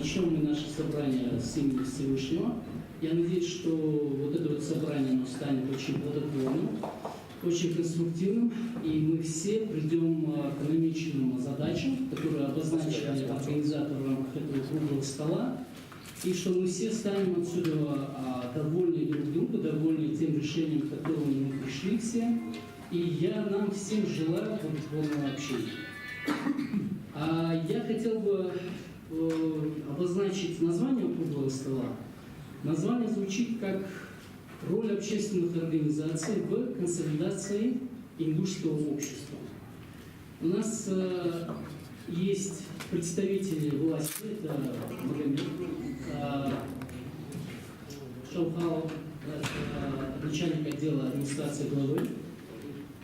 начнем мы наше собрание с имени Всевышнего. Я надеюсь, что вот это вот собрание оно станет очень плодотворным, очень конструктивным, и мы все придем к намеченным задачам, которые обозначили организаторы в рамках этого круглого стола, и что мы все станем отсюда довольны друг другу, довольны тем решением, к которому мы пришли все. И нам всем желаю плодотворного общения. Я хотел бы обозначить название круглого стола. Название звучит как «Роль общественных организаций в консолидации ингушского общества». У нас есть представители власти, это Магомед Шаухал, начальник отдела администрации главы,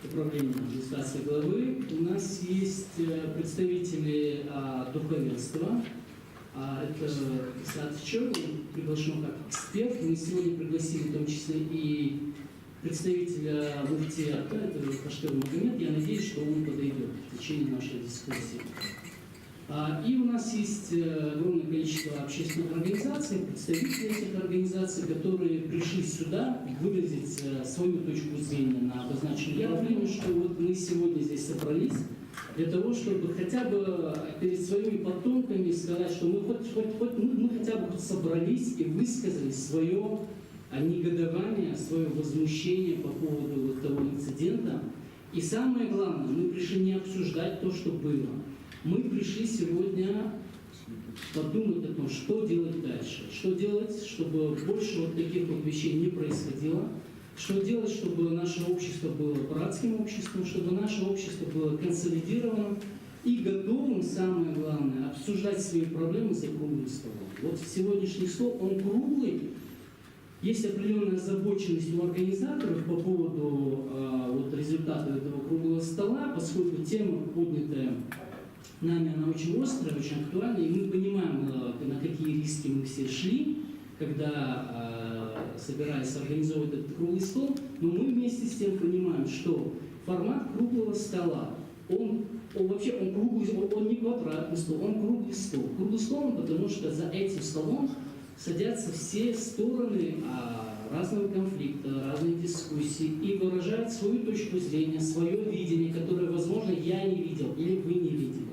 управления администрации главы. У нас есть представители духовенства. Это Исаат Чой, приглашен как эксперт. Мы сегодня пригласили в том числе и представителя муфтията, это Хаштер Магомед. Я надеюсь, что он подойдет в течение нашей дискуссии. И у нас есть огромное количество общественных организаций, представителей этих организаций, которые пришли сюда выразить свою точку зрения на обозначенное явление, что вот мы сегодня здесь собрались для того, чтобы хотя бы перед своими потомками сказать, что мы мы хотя бы собрались и высказали свое негодование, свое возмущение по поводу вот того инцидента. И самое главное, мы пришли не обсуждать то, что было. Мы пришли сегодня подумать о том, что делать дальше. Что делать, чтобы больше вот таких вот вещей не происходило. Что делать, чтобы наше общество было братским обществом, чтобы наше общество было консолидированным и готовым, самое главное, обсуждать свои проблемы за круглым столом. Вот сегодняшний стол, он круглый. Есть определенная озабоченность у организаторов по поводу вот, результата этого круглого стола, поскольку тема, поднятая нами, она очень острая, очень актуальная, и мы понимаем, на какие риски мы все шли, когда собирались организовывать этот круглый стол, но мы вместе с тем понимаем, что формат круглого стола, он круглый, он не квадратный стол, он круглый стол. Круглый стол, потому что за этим столом садятся все стороны разного конфликта, разных дискуссий и выражают свою точку зрения, свое видение, которое, возможно, я не видел или вы не видели.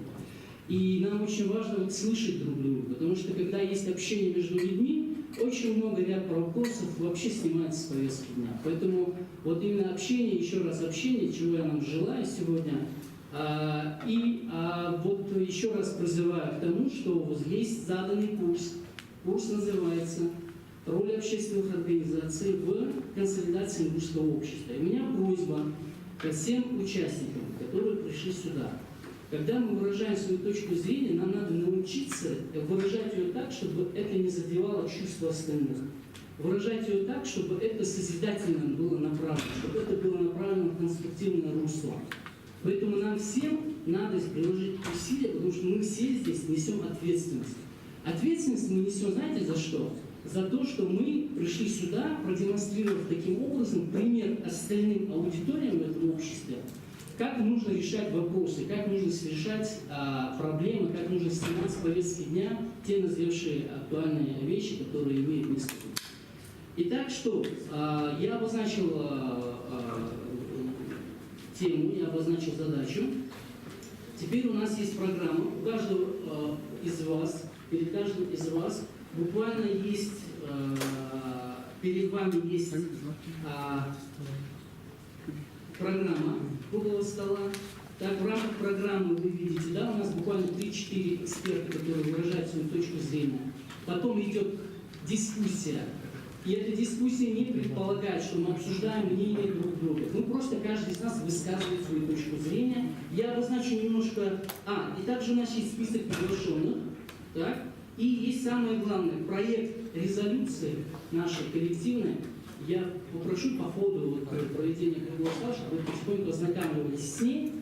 И нам очень важно вот слышать друг друга, потому что когда есть общение между людьми, очень много ряд вопросов вообще снимается с повестки дня. Поэтому вот именно общение, еще раз общение, чего я нам желаю сегодня. Вот еще раз призываю к тому, что вот есть заданный курс. Курс называется «Роль общественных организаций в консолидации ингушского общества». И у меня просьба ко всем участникам, которые пришли сюда. Когда мы выражаем свою точку зрения, нам надо научиться выражать ее так, чтобы это не задевало чувства остальных. Выражать ее так, чтобы это созидательно было направлено, чтобы это было направлено в конструктивное русло. Поэтому нам всем надо приложить усилия, потому что мы все здесь несем ответственность. Ответственность мы несем, знаете, за что? За то, что мы пришли сюда, продемонстрировав таким образом пример остальным аудиториям в этом обществе, как нужно решать вопросы, как нужно решать проблемы, как нужно снимать с повестки дня те назревшие актуальные вещи, которые имеют место. Итак, что? Я обозначил тему, я обозначил задачу. Теперь у нас есть программа. У каждого из вас, перед каждым из вас буквально есть, перед вами есть программа круглого стола. Так, в рамках программы вы видите, да, у нас буквально 3-4 эксперта, которые выражают свою точку зрения. Потом идет дискуссия. И эта дискуссия не предполагает, что мы обсуждаем мнение друг друга. Мы просто, каждый из нас высказывает свою точку зрения. Я обозначу немножко... и также у нас есть список приглашенных. Так? И есть самое главное, проект резолюции нашей коллективной. Я попрошу по ходу проведения круглого стола, чтобы вы потихоньку ознакомливались с ней.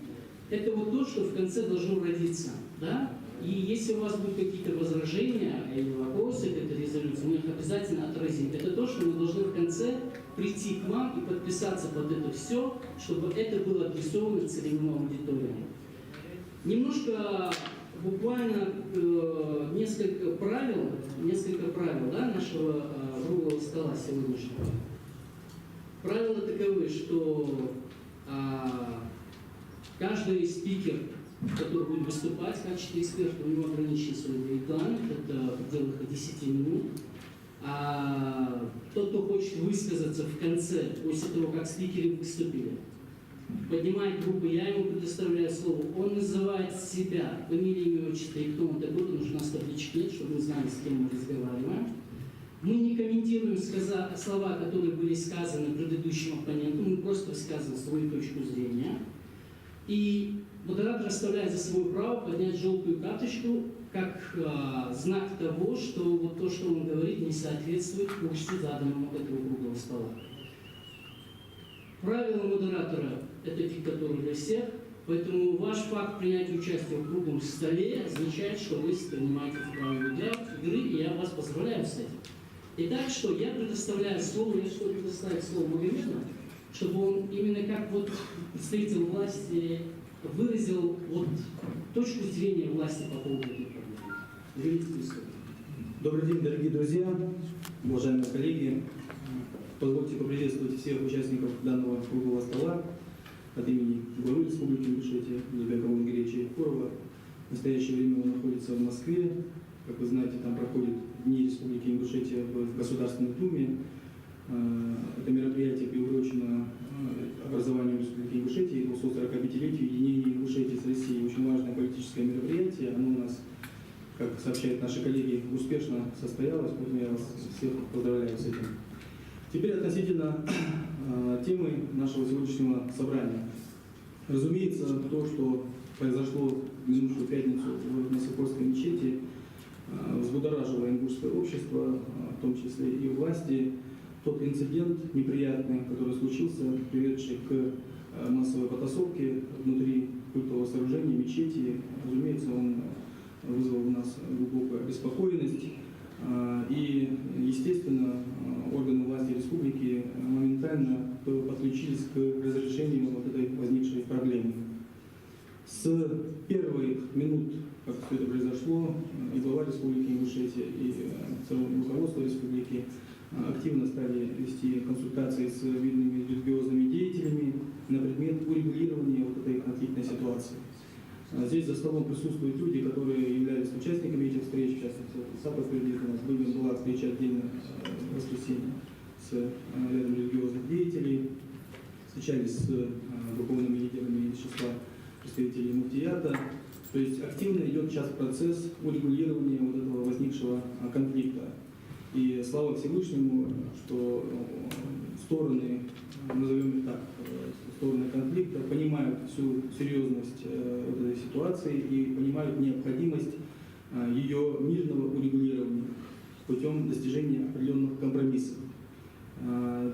Это вот то, что в конце должно родиться. Да? И если у вас будут какие-то возражения или вопросы к этой резолюции, мы их обязательно отразим. Это то, что мы должны в конце прийти к вам и подписаться под это все, чтобы это было адресовано целевым аудиториям. Немножко буквально несколько правил да, нашего круглого стола сегодняшнего. Правила таковы, что каждый спикер, который будет выступать в качестве эксперта, у него ограничен свой регламент, это в пределах 10 минут. А тот, кто хочет высказаться в конце, после того, как спикеры выступили, поднимает руку, я ему предоставляю слово, он называет себя, фамилию, имя, отчество и кто он такой, потому что у нас табличек нет, чтобы мы знали, с кем мы разговариваем. Мы не комментируем слова, которые были сказаны предыдущим оппонентом, мы просто высказываем свою точку зрения. И модератор оставляет за собой право поднять желтую карточку как знак того, что вот то, что он говорит, не соответствует курсу, заданному этого круглого стола. Правила модератора – это те, которые для всех, поэтому ваш факт принятия участия в круглом столе означает, что вы принимаете правила игры, и я вас поздравляю с этим. Итак, что я предоставляю слово, я что предоставить слово Магомеду, чтобы он именно как вот представитель власти выразил вот точку зрения власти по поводу этой проблемы. Добрый день, дорогие друзья, уважаемые коллеги. Позвольте поприветствовать всех участников данного круглого стола от имени главы Республики Ингушетия Узбека Ангелевича Евкурова. В настоящее время он находится в Москве. Как вы знаете, там проходят Дни Республики Ингушетия в Государственной Думе. Это мероприятие приурочено образованию Республики Ингушетии и 245-летию единения Ингушетии с Россией. Очень важное политическое мероприятие. Оно у нас, как сообщают наши коллеги, успешно состоялось, поэтому я вас всех поздравляю с этим. Теперь относительно темы нашего сегодняшнего собрания. Разумеется, то, что произошло в минувшую пятницу в Насокольской мечети, взбудоражило ингушское общество, в том числе и власти. Тот инцидент неприятный, который случился, приведший к массовой потасовке внутри культового сооружения, мечети, разумеется, он вызвал у нас глубокую обеспокоенность. И, естественно, органы власти республики моментально подключились к разрешению вот этой возникшей проблемы. С первых минут, как все это произошло, и глава Республики Ингушетия, и целое руководство республики активно стали вести консультации с видными религиозными деятелями на предмет урегулирования вот этой конфликтной ситуации. Здесь за столом присутствуют люди, которые являлись участниками этих встреч, в частности, САПа впереди у нас была встреча отдельно в воскресенье с рядом религиозных деятелей, встречались с духовными лидерами из числа представителей муфтията. То есть активно идет сейчас процесс урегулирования вот этого возникшего конфликта. И слава Всевышнему, что стороны, назовем их так, стороны конфликта, понимают всю серьезность этой ситуации и понимают необходимость ее мирного урегулирования путем достижения определенных компромиссов.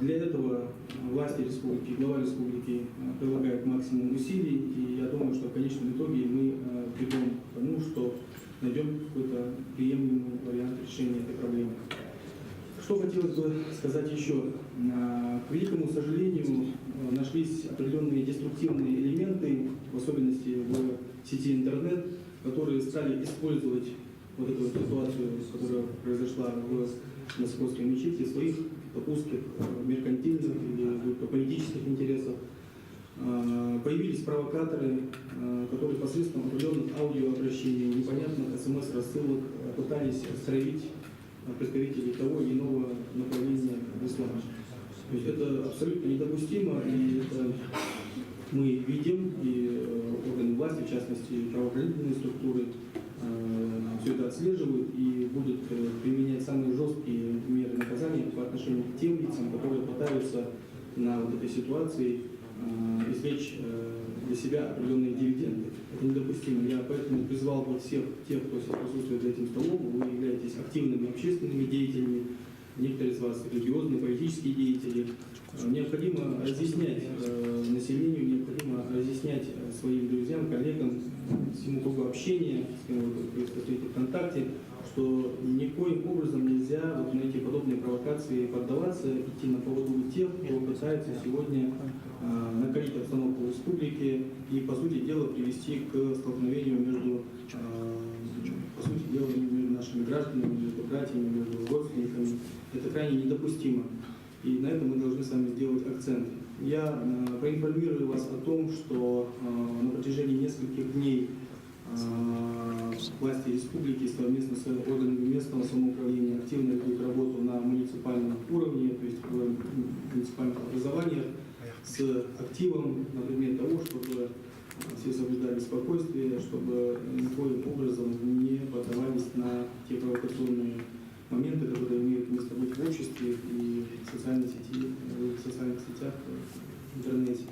Для этого власти республики, глава республики прилагает максимум усилий, и я думаю, что в конечном итоге мы придем к тому, что найдем какой-то приемлемый вариант решения этой проблемы. Что хотелось бы сказать еще? К великому сожалению, нашлись определенные деструктивные элементы, в особенности в сети интернет, которые стали использовать вот эту ситуацию, которая произошла в Московской мечети, в своих узких меркантильных или политических интересах. Появились провокаторы, которые посредством определенных аудиообращений, непонятных СМС-рассылок пытались стравить представителей того или иного направления в исламе. То есть это абсолютно недопустимо, и это мы видим, и органы власти, в частности правоохранительные структуры, все это отслеживают и будут применять самые жесткие меры наказания по отношению к тем лицам, которые пытаются на вот этой ситуации извлечь для себя определенные дивиденды. Это недопустимо. Я поэтому призвал бы всех тех, кто сейчас присутствует за этим столом, вы являетесь активными общественными деятелями, некоторые из вас религиозные, политические деятели. Необходимо разъяснять населению, необходимо разъяснять разъяснять своим друзьям, коллегам, всему кругу общения, с кем вы стоите в контакте, что никоим образом нельзя вот на эти подобные провокации поддаваться, идти на поводу тех, кто пытается сегодня накалить обстановку в республике и, по сути дела, привести к столкновению между, по сути дела, между нашими гражданами, между братьями, между родственниками. Это крайне недопустимо. И на этом мы должны с вами сделать акцент. Я проинформирую вас о том, что на протяжении нескольких дней власти республики совместно с органами местного самоуправления активно ведут работу на муниципальном уровне, то есть в муниципальных образованиях, с активом на предмет того, чтобы все соблюдали спокойствие, чтобы никоим образом не поддавались на те провокационные моменты, которые имеют место быть в обществе и в социальной сети, в социальных сетях, в интернете.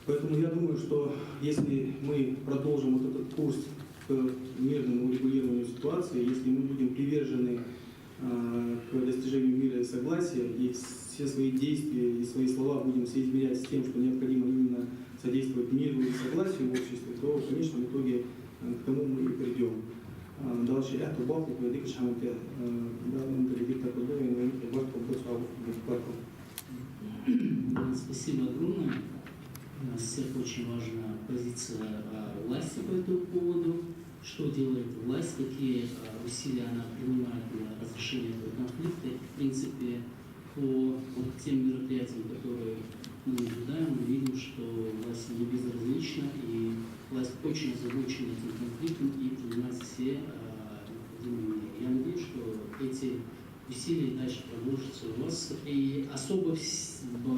Поэтому я думаю, что если мы продолжим вот этот курс к мирному урегулированию ситуации, если мы будем привержены к достижению мира и согласия, и все свои действия и свои слова будем соизмерять с тем, что необходимо именно содействовать миру и согласию в обществе, то в конечном итоге к тому мы и придем. Дальше я то бабку поведу к шамте, да, он перейдет так удобно, и мы бабку послал в Спасибо огромное. У нас всех очень важна позиция власти по этому поводу. Что делает власть, какие усилия она принимает для разрешения этого конфликта. И, в принципе, по вот тем мероприятиям, которые мы наблюдаем, мы видим, что власть не безразлична, и власть очень озабочена этим конфликтом и принимает все необходимые меры. Я надеюсь, что эти усилия дальше продолжатся у вас. И особо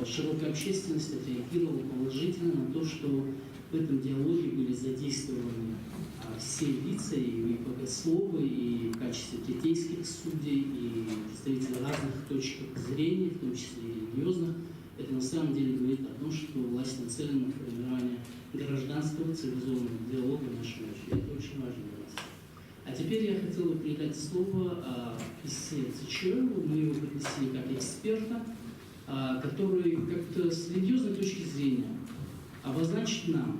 широкая общественность отреагировала положительно на то, что в этом диалоге были задействованы все лица, и богословы, и в качестве третейских судей, и представители разных точек зрения, в том числе и религиозных. Это на самом деле говорит о том, что власть нацелена на формирование гражданского цивилизованного диалога в нашем обществе. Это очень важно для нас. А теперь я хотел бы передать слово Исе Цичеву. Мы его пригласили как эксперта, который как-то с религиозной точки зрения обозначит нам,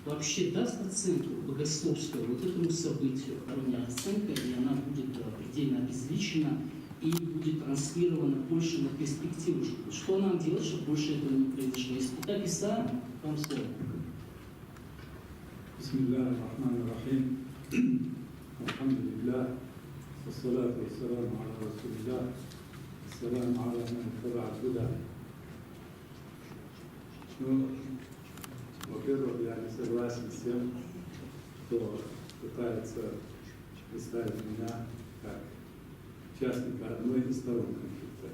вообще даст оценку богословскую вот этому событию, равная оценка, и она будет предельно обезличена и будет транслирована больше на перспективу. Что нам делать, чтобы больше этого не произошло? Итак, Иса, вам слово. Бисмиллахи рахмани рахим. Алхамдулиллах. Ассалату вассаламу аля расулиллах. Ассаламу аля ман иттаба аль-гуда. Ну, во-первых, я не согласен с тем, кто пытается представить меня как участника одной из сторон конфликта.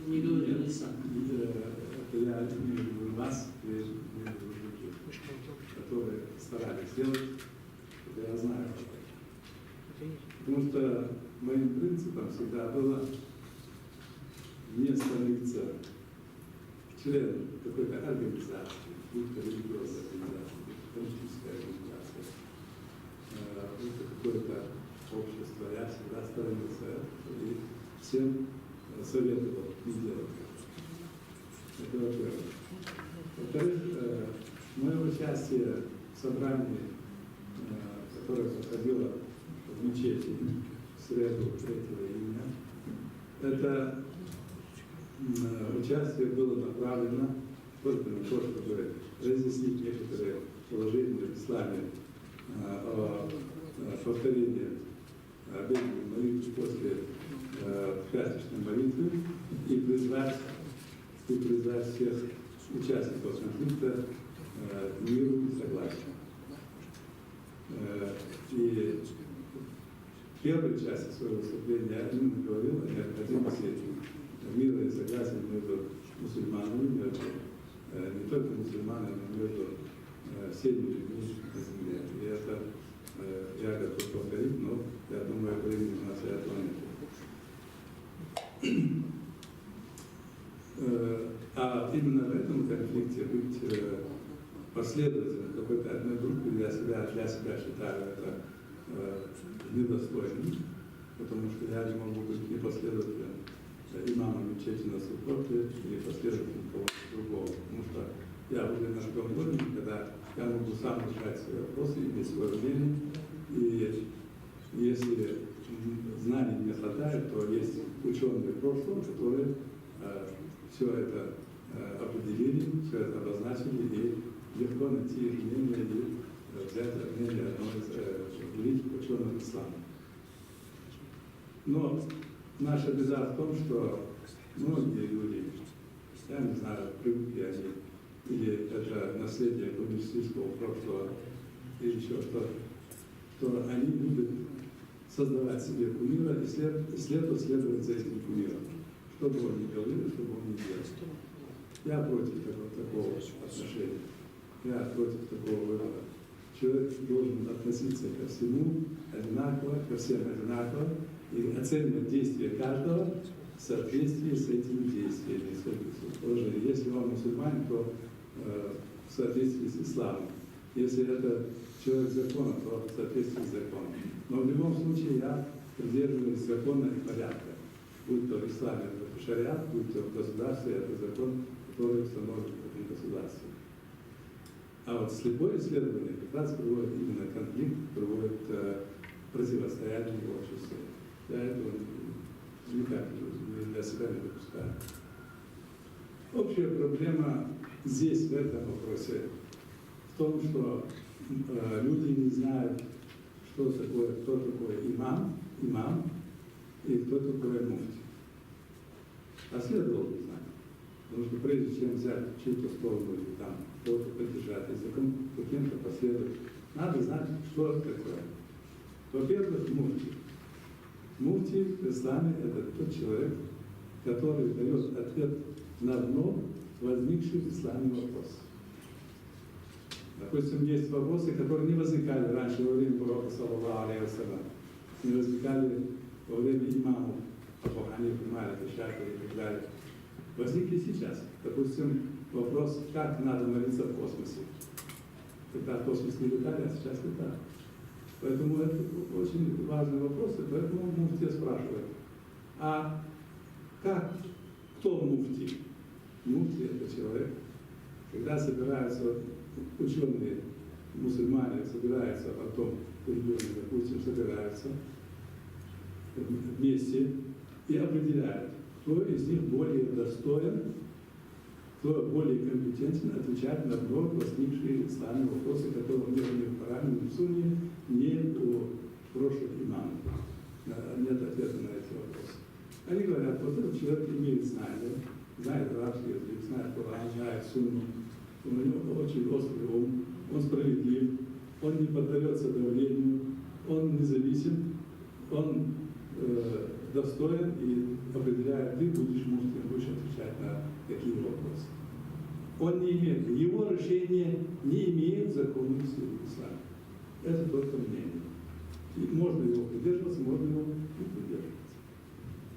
Не говорил Иса. Это я имею в виду вас, имею в виду других, которые старались сделать, это я знаю. Потому что моим принципом всегда было не становиться членом какой-то организации, будь то религиозная организация, будь то политическая организация, будь то какое-то общество. Я всегда сторонился и всем советовал не делать это. Это во-первых. Во-вторых, мое участие в собрании, которое проходило в мечети в среду 3 июня, это участие было направлено только на то, чтобы разъяснить некоторые положения в исламе о повторении обеденной молитвы после пятничной молитвы и призвать всех участников конфликта к миру и согласию. И в первой части своего выступления я именно говорил о необходимости мира и согласия между мусульманами, не только мусульманами, но между всеми людьми на земле. И это я готов повторить, но я думаю, времени у нас и этого нет. А именно в этом конфликте быть последовательным какой-то одной группы для себя считаю это недостойным, потому что я не могу быть непоследовательным имамом Чечена Супорты или последователем кого-то другого. Потому что я уже на таком уровне, когда я могу сам решать свои вопросы, иметь свое мнение. И если знаний не хватает, то есть ученые прошлого, которые все это определили, все это обозначили, и легко найти их мнение и взять мнение одного из великих ученых ислама. Но наша беда в том, что многие люди, я не знаю, привыкли они, или это наследие коммунистического прошлого, или еще что-то, что они любят создавать себе кумира и следовать за этим кумиром. Что бы он ни говорил, что бы он ни делал. Я против такого отношения. Я против такого вывода. Человек должен относиться ко всему одинаково, ко всем одинаково, и оценивать действия каждого в соответствии с этими действиями, с этим положением. Если он мусульманин, то в соответствии с исламом. Если это человек закона, то в соответствии с законом. Но в любом случае я придерживаюсь закона и порядка. Будь то в исламе это шариат, будь то в государстве это закон, который установлен в этом государстве. А вот слепое исследование как раз приводит именно к конфликту, приводит к противостоянию в обществе. Я этого никак для себя не допускаю. Общая проблема здесь, в этом вопросе, в том, что люди не знают, что такое, кто такой имам и кто такой муфти. А следовало бы знать. Потому что прежде чем взять чью-то сторону или там кого-то поддержать языком, каким-то последовать, надо знать, что это такое. Во-первых, муфти. Муфти в исламе – это тот человек, который дает ответ на вновь возникший в исламе вопрос. Допустим, есть вопросы, которые не возникали раньше во время пророка, саллаллаху алейхи ва саллям, не возникали во время имамов, Абу Ханифа, Малика, Шафии и так далее. Возникли сейчас. Допустим, вопрос, как надо молиться в космосе. Когда в космос не летали, а сейчас летают. Поэтому это очень важный вопрос, и поэтому муфти спрашивает, а как, кто муфти? Муфти – это человек, когда собираются ученые, мусульмане, собираются потом, регионы, допустим, собираются вместе и определяют, кто из них более достоин, кто более компетентен отвечать на вновь возникшие исламе вопросы, которые не в Коране, ни в Сунне, ни у прошлых имамов. Нет ответа на эти вопросы. Они говорят, вот этот человек имеет знания, знает арабский язык, знает Коран, знает Сунну, у него очень острый ум, он справедлив, он не поддается давлению, он независим, он достоин и определяет, ты будешь муфтием, будешь отвечать на такие вопросы. Он не имеет, его решение не имеет законной силы в исламе. Это только мнение. И можно его придерживаться, можно его не придерживаться.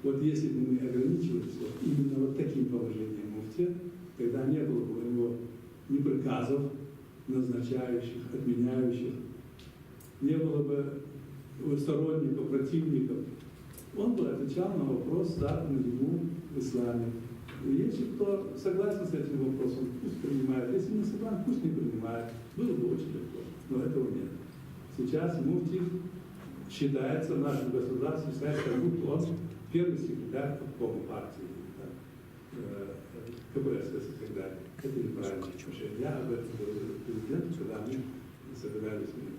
Вот если бы мы ограничивались именно вот таким положением муфтия, тогда не было бы у него ни приказов, назначающих, отменяющих, не было бы сторонников, противников. Он бы отвечал на вопрос, заданный ему в исламе. И если кто согласен с этим вопросом, пусть принимает. Если не согласен, пусть не принимает. Было бы очень легко. Но этого нет. Сейчас муфти считается в нашем государстве, как будто он первый секретарь обкома партии, КПСС и так далее. Это неправильное отношение. Я об этом говорил президенту, когда мы собирались с ним.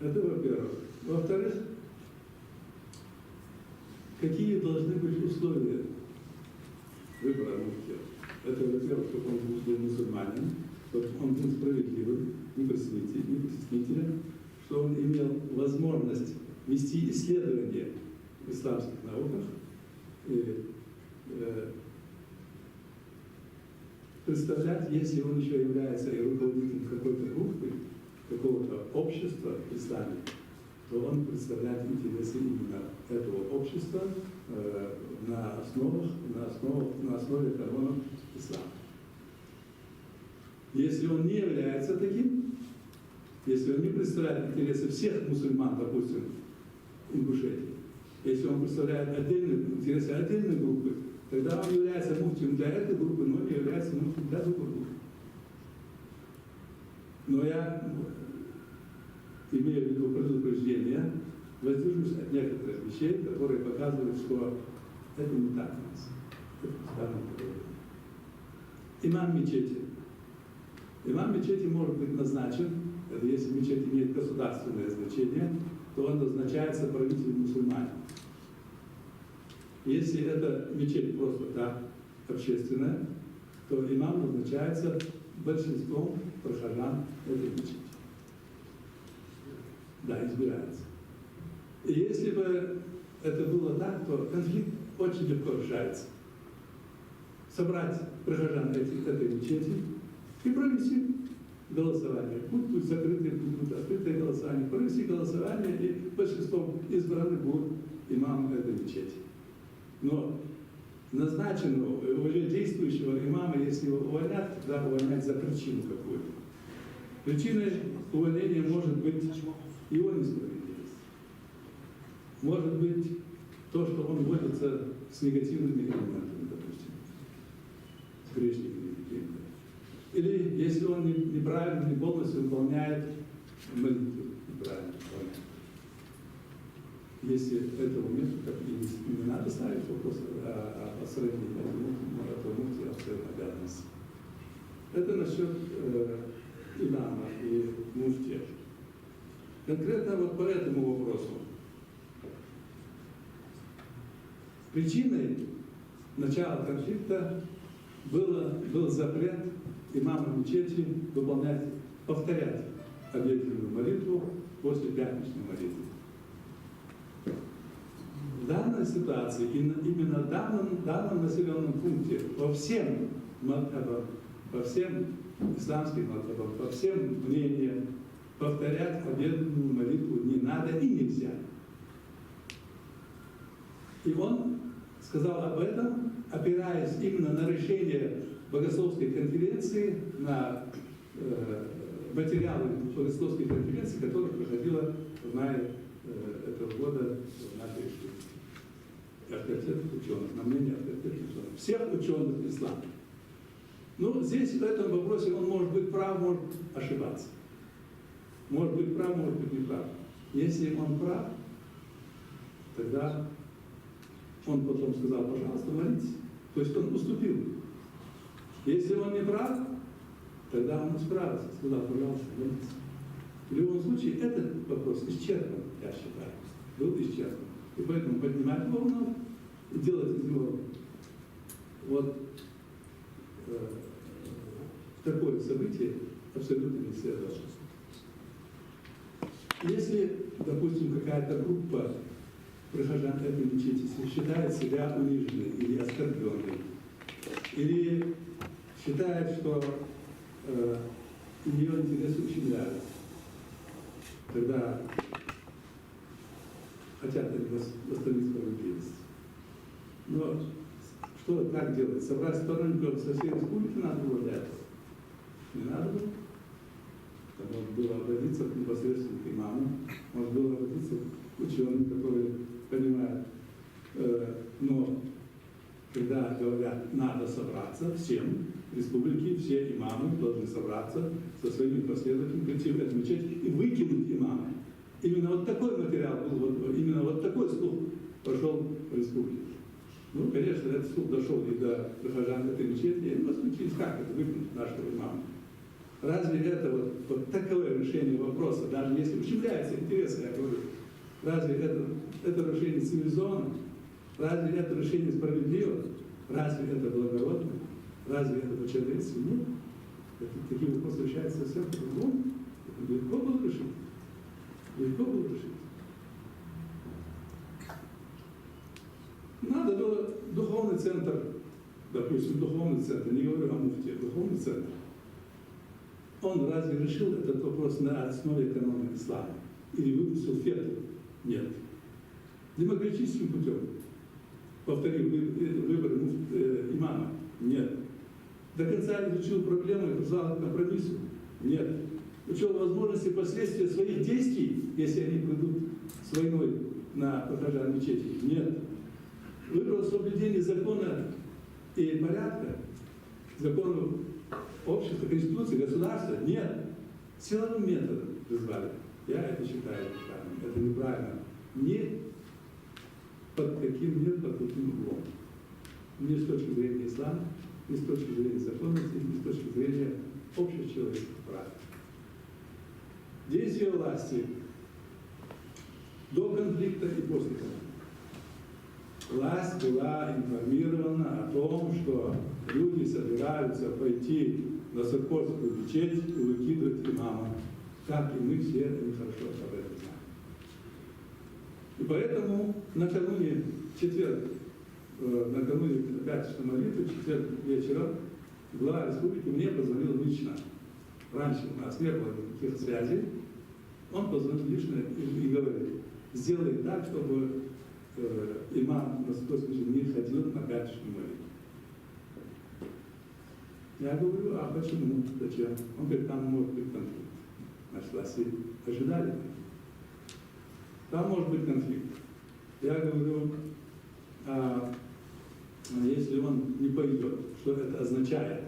Это во-первых. Во-вторых, какие должны быть условия выбора муфтия? Это, во-первых, чтобы он был мусульманин, чтобы он был справедливым, не притеснителем, что он имел возможность вести исследования в исламских науках и представлять, если он еще является и руководителем какой-то группы, какого-то общества в исламе, то он представляет интересы именно этого общества на основе канонов ислама. Если он не является таким, если он не представляет интересы всех мусульман, допустим, Ингушетии, Если он представляет интересы отдельной группы, тогда он является муфтием для этой группы, но не является муфтием для другой группы. Но я, имея в виду предупреждение, воздержусь от некоторых вещей, которые показывают, что это не так у нас. Это старое правило. Имам мечети. Имам мечети может быть назначен, это если мечеть имеет государственное значение, то он назначается правителем мусульман. Если это мечеть просто так, общественная, то имам назначается большинством прохожан этой мечети. Да, избирается. И если бы это было так, то конфликт очень легко решается. Собрать прихожан этой мечети и провести голосование. Будут закрытые, будут открытые голосования. Провести голосование, и большинством избранных будут имамом этой мечети. Но назначенного, уже действующего имама, если его увольнят, тогда увольнять за причину какую-то. Причиной увольнения может быть его несправедливость. Может быть то, что он водится с негативными элементами, допустим, с грешниками какими-то. Или если он неправильно, не полностью выполняет молитву, неправильно выполняет. Если этого нет, так и не надо ставить вопрос о сравнении этого муфтия о своей обязанности. Это насчет имама и муфтия. Конкретно вот по этому вопросу. Причиной начала конфликта был запрет имама мечети повторять обеденную молитву после пятничной молитвы. В данной ситуации, именно в данном населенном пункте, по всем мадхабам, по всем исламским мадхабам, по всем мнениям, повторять обеденную молитву не надо и нельзя. И он сказал об этом, опираясь именно на решение Богословской конференции, на материалы Богословской конференции, которая проходила в мае этого года в нашей республике. Авторитетных ученых, на мнение авторитетных ученых, всех ученых ислама. Ну, здесь в этом вопросе он может быть прав, может ошибаться. Может быть прав, может быть не прав. Если он прав, тогда он потом сказал, пожалуйста, молитесь. То есть он уступил. Если он не прав, тогда он исправился, сказал, пожалуйста, молитесь. В любом случае, этот вопрос исчерпан, я считаю, был исчерпан. И поэтому поднимать его вновь и делать из него вот такое событие абсолютно не следовало. Если, допустим, какая-то группа прихожан этой мечети считает себя униженной или оскорбленной, или считает, что ее интересы ущемляют, тогда хотят они восстановить справедливость. Но что, как делать? Собрать сторонников со всей республики надо было для этого? Не надо было? Можно было обратиться непосредственно к имаму, можно было обратиться к ученым, которые понимают. Но когда говорят, надо собраться всем, республики, все имамы должны собраться со своими последователями, прийти в эту мечеть и выкинуть имама. Именно вот такой материал был, именно вот такой слух пошел в республику. Ну, конечно, этот слух дошел и до прихожан этой мечети, и москвичи, как это выкинуть нашего имама. Разве это вот такое решение вопроса, даже если ущемляются интересы, я говорю, разве это решение цивилизованно? Разве это решение справедливо? Разве это благородно? Разве это по-человечески? Нет. Такие вопросы решаются совсем по-другому. Это легко было решить. Легко было решить. Надо было духовный центр, допустим, духовный центр, не говорю о муфте, духовный центр. Он разве решил этот вопрос на основе канона ислама? Или выпустил фетву? Нет. Демократическим путем. Повторил выборы имама? Нет. До конца изучил проблему и пришел к компромиссу? Нет. Учел возможности и последствия своих действий, если они придут с войной на прихожан мечети? Нет. Выбрал соблюдение закона и порядка, законов общества, конституции, государства? Нет. Силовым методом призвали. Я это считаю неправильным. Это неправильно. Ни под каким углом. Ни с точки зрения ислама, ни с точки зрения законности, ни с точки зрения общечеловеческих прав. Действия власти до конфликта и после конфликта. Власть была информирована о том, что люди собираются пойти на Сокольскую мечеть и выкидывать имама. Как и мы все хорошо об этом знаем. И поэтому накануне четверг, накануне пятничной молитвы, четверг вечером, глава республики мне позвонил лично. Раньше у нас не было никаких связей. Он позвонил лично и говорит: сделай так, чтобы имам на Сокольской не ходил на пятничную молитву. Я говорю: а почему? Зачем? Он говорит: там может быть конфликт. Значит, власти ожидали. Там может быть конфликт. Я говорю: а если он не пойдет, что это означает?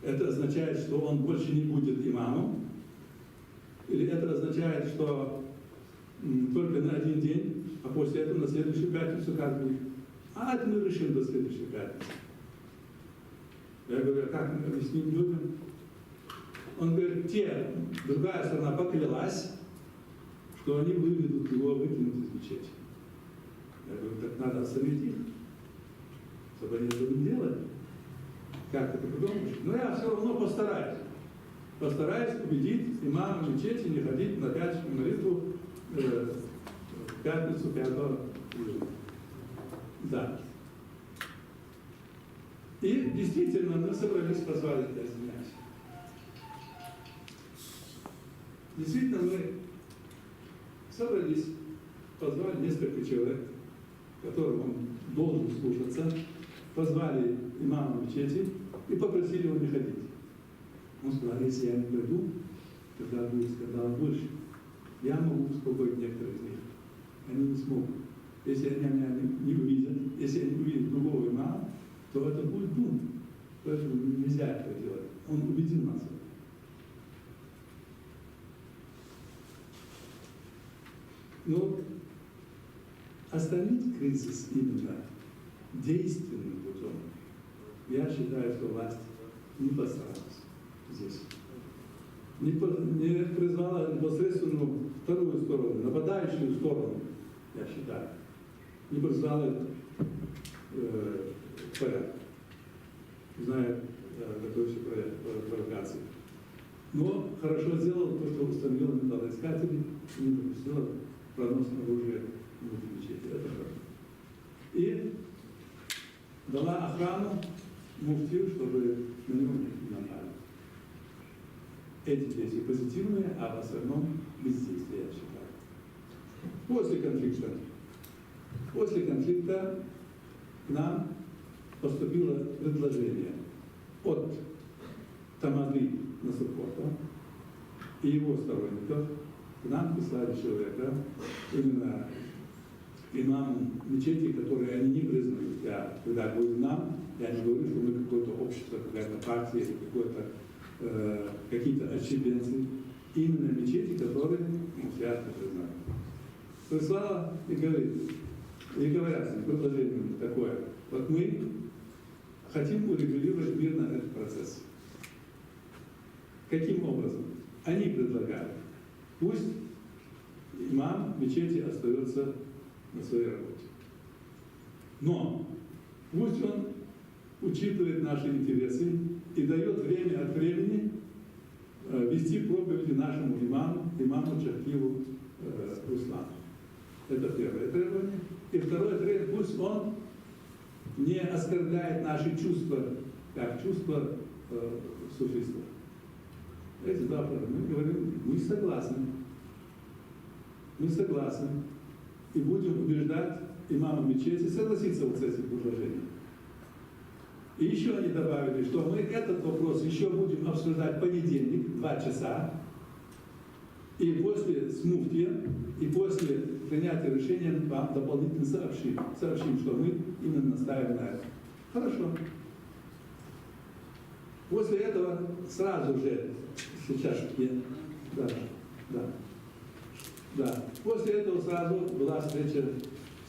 Это означает, что он больше не будет имамом? Или это означает, что только на один день, а после этого на следующую пятницу как будет? А это мы решим до следующей пятницы. Я говорю: а как мы объясним людям? Он говорит: другая сторона поклялась, что они выведут его, выкинут из мечети. Я говорю: так надо остановить их, чтобы они этого не делали. Как это придумаешь? Но я все равно постараюсь. Постараюсь убедить имама мечети не ходить на пятничную молитву в пятницу 5 июня. Да. И действительно мы собрались, позвали, я извиняюсь. Действительно мы собрались, позвали несколько человек, которым он должен слушаться, позвали имама мечети и попросили его не ходить. Он сказал: если я не пойду, тогда будет скандал больше. Я могу успокоить некоторых из них. Они не смогут. Если они меня не увидят, если они увидят другого имама, то это будет бунт. Поэтому нельзя этого делать. Он убедил нас. Но остановить кризис именно действенным путем, я считаю, что власть не постаралась здесь. Не призвала непосредственно вторую сторону, нападающую сторону, я считаю. Не призвала порядок, зная готовящие провокации. Но хорошо сделала то, что установила металлоискатели, не допустила пронос оружия внутри мечети. Это хорошо. И дала охрану муфтию, чтобы на него не напали. Эти действия позитивные, а в основном бездействие, я считаю. После конфликта к нам поступило предложение от Тамады Насыркота и его сторонников. К нам прислали человека, именно имамом мечети, которые они не признают. Я, когда говорю нам, я не говорю, что мы какое-то общество, какая-то партия или какие-то отщепенцы. Именно мечети, которые муфтият не признают. Прислала и говорит, и говорят, предложение такое: вот мы хотим урегулировать мирно этот процесс. Каким образом? Они предлагают: пусть имам мечети остается на своей работе. Но пусть он учитывает наши интересы и дает время от времени вести проповеди нашему имаму Чаркилу Руслану. Это первое требование. И второе требование: пусть он не оскорбляет наши чувства, как чувства суфистов. Эти два правила. Мы говорим: мы согласны. Мы согласны. И будем убеждать имама мечети согласиться вот с этим предложением. И еще они добавили, что мы этот вопрос еще будем обсуждать в понедельник, 2 часа. И после с муфтием, и после принятия решения вам дополнительно сообщим, что мы именно настаиваем на этом. Хорошо. После этого сразу же, сейчас, да. После этого сразу была встреча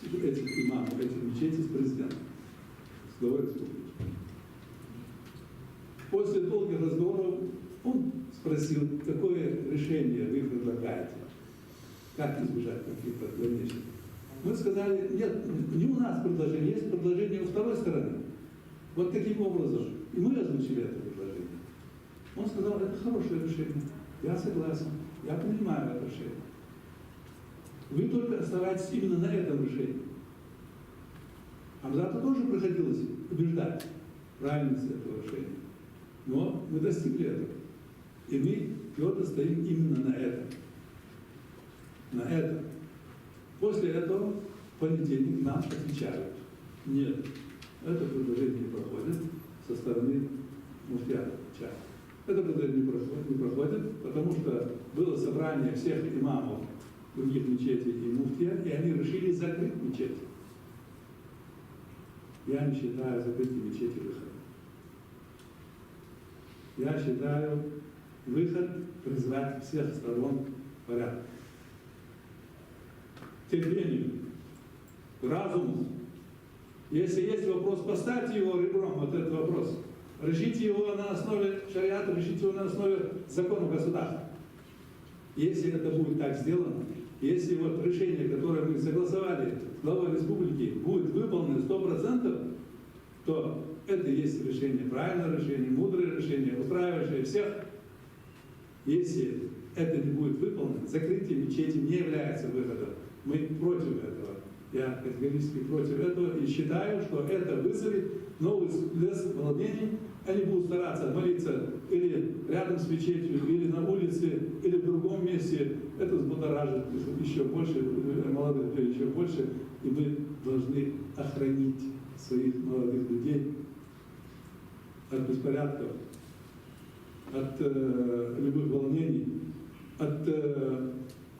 этих имамов, этих мечетей с президентом, с главой республики. После долгих разговоров он спросил, какое решение вы предлагаете, как избежать конфликта в дальнейшем. Мы сказали, нет, не у нас предложение, есть предложение у второй стороны. Вот таким образом. И мы озвучили это предложение. Он сказал, это хорошее решение. Я согласен, я принимаю это решение. Вы только оставайтесь именно на этом решении. Амзата тоже приходилось убеждать в правильности этого решения. Но мы достигли этого. И мы твердо стоим именно на этом. На этом. После этого в понедельник нам отвечают. Нет, это предложение не проходит со стороны муфтията. Это предложение не проходит, потому что было собрание всех имамов других мечетей и муфтия, и они решили закрыть мечеть. Я не считаю закрытие мечети выходом. Я считаю выход призвать всех сторон к порядку. Терпению, разуму. Если есть вопрос, поставьте его ребром, вот этот вопрос. Решите его на основе шариата, решите его на основе законов государства. Если это будет так сделано, если вот решение, которое мы согласовали с главой республики, будет выполнено 100%, то это и есть решение, правильное решение, мудрое решение, устраивающее всех. Если это не будет выполнено, закрытие мечети не является выходом. Мы против этого. Я категорически против этого и считаю, что это вызовет новый всплеск волнений. Они будут стараться молиться или рядом с мечетью, или на улице, или в другом месте. Это взбудоражит еще больше, молодых людей еще больше. И мы должны охранить своих молодых людей от беспорядков, от любых волнений, от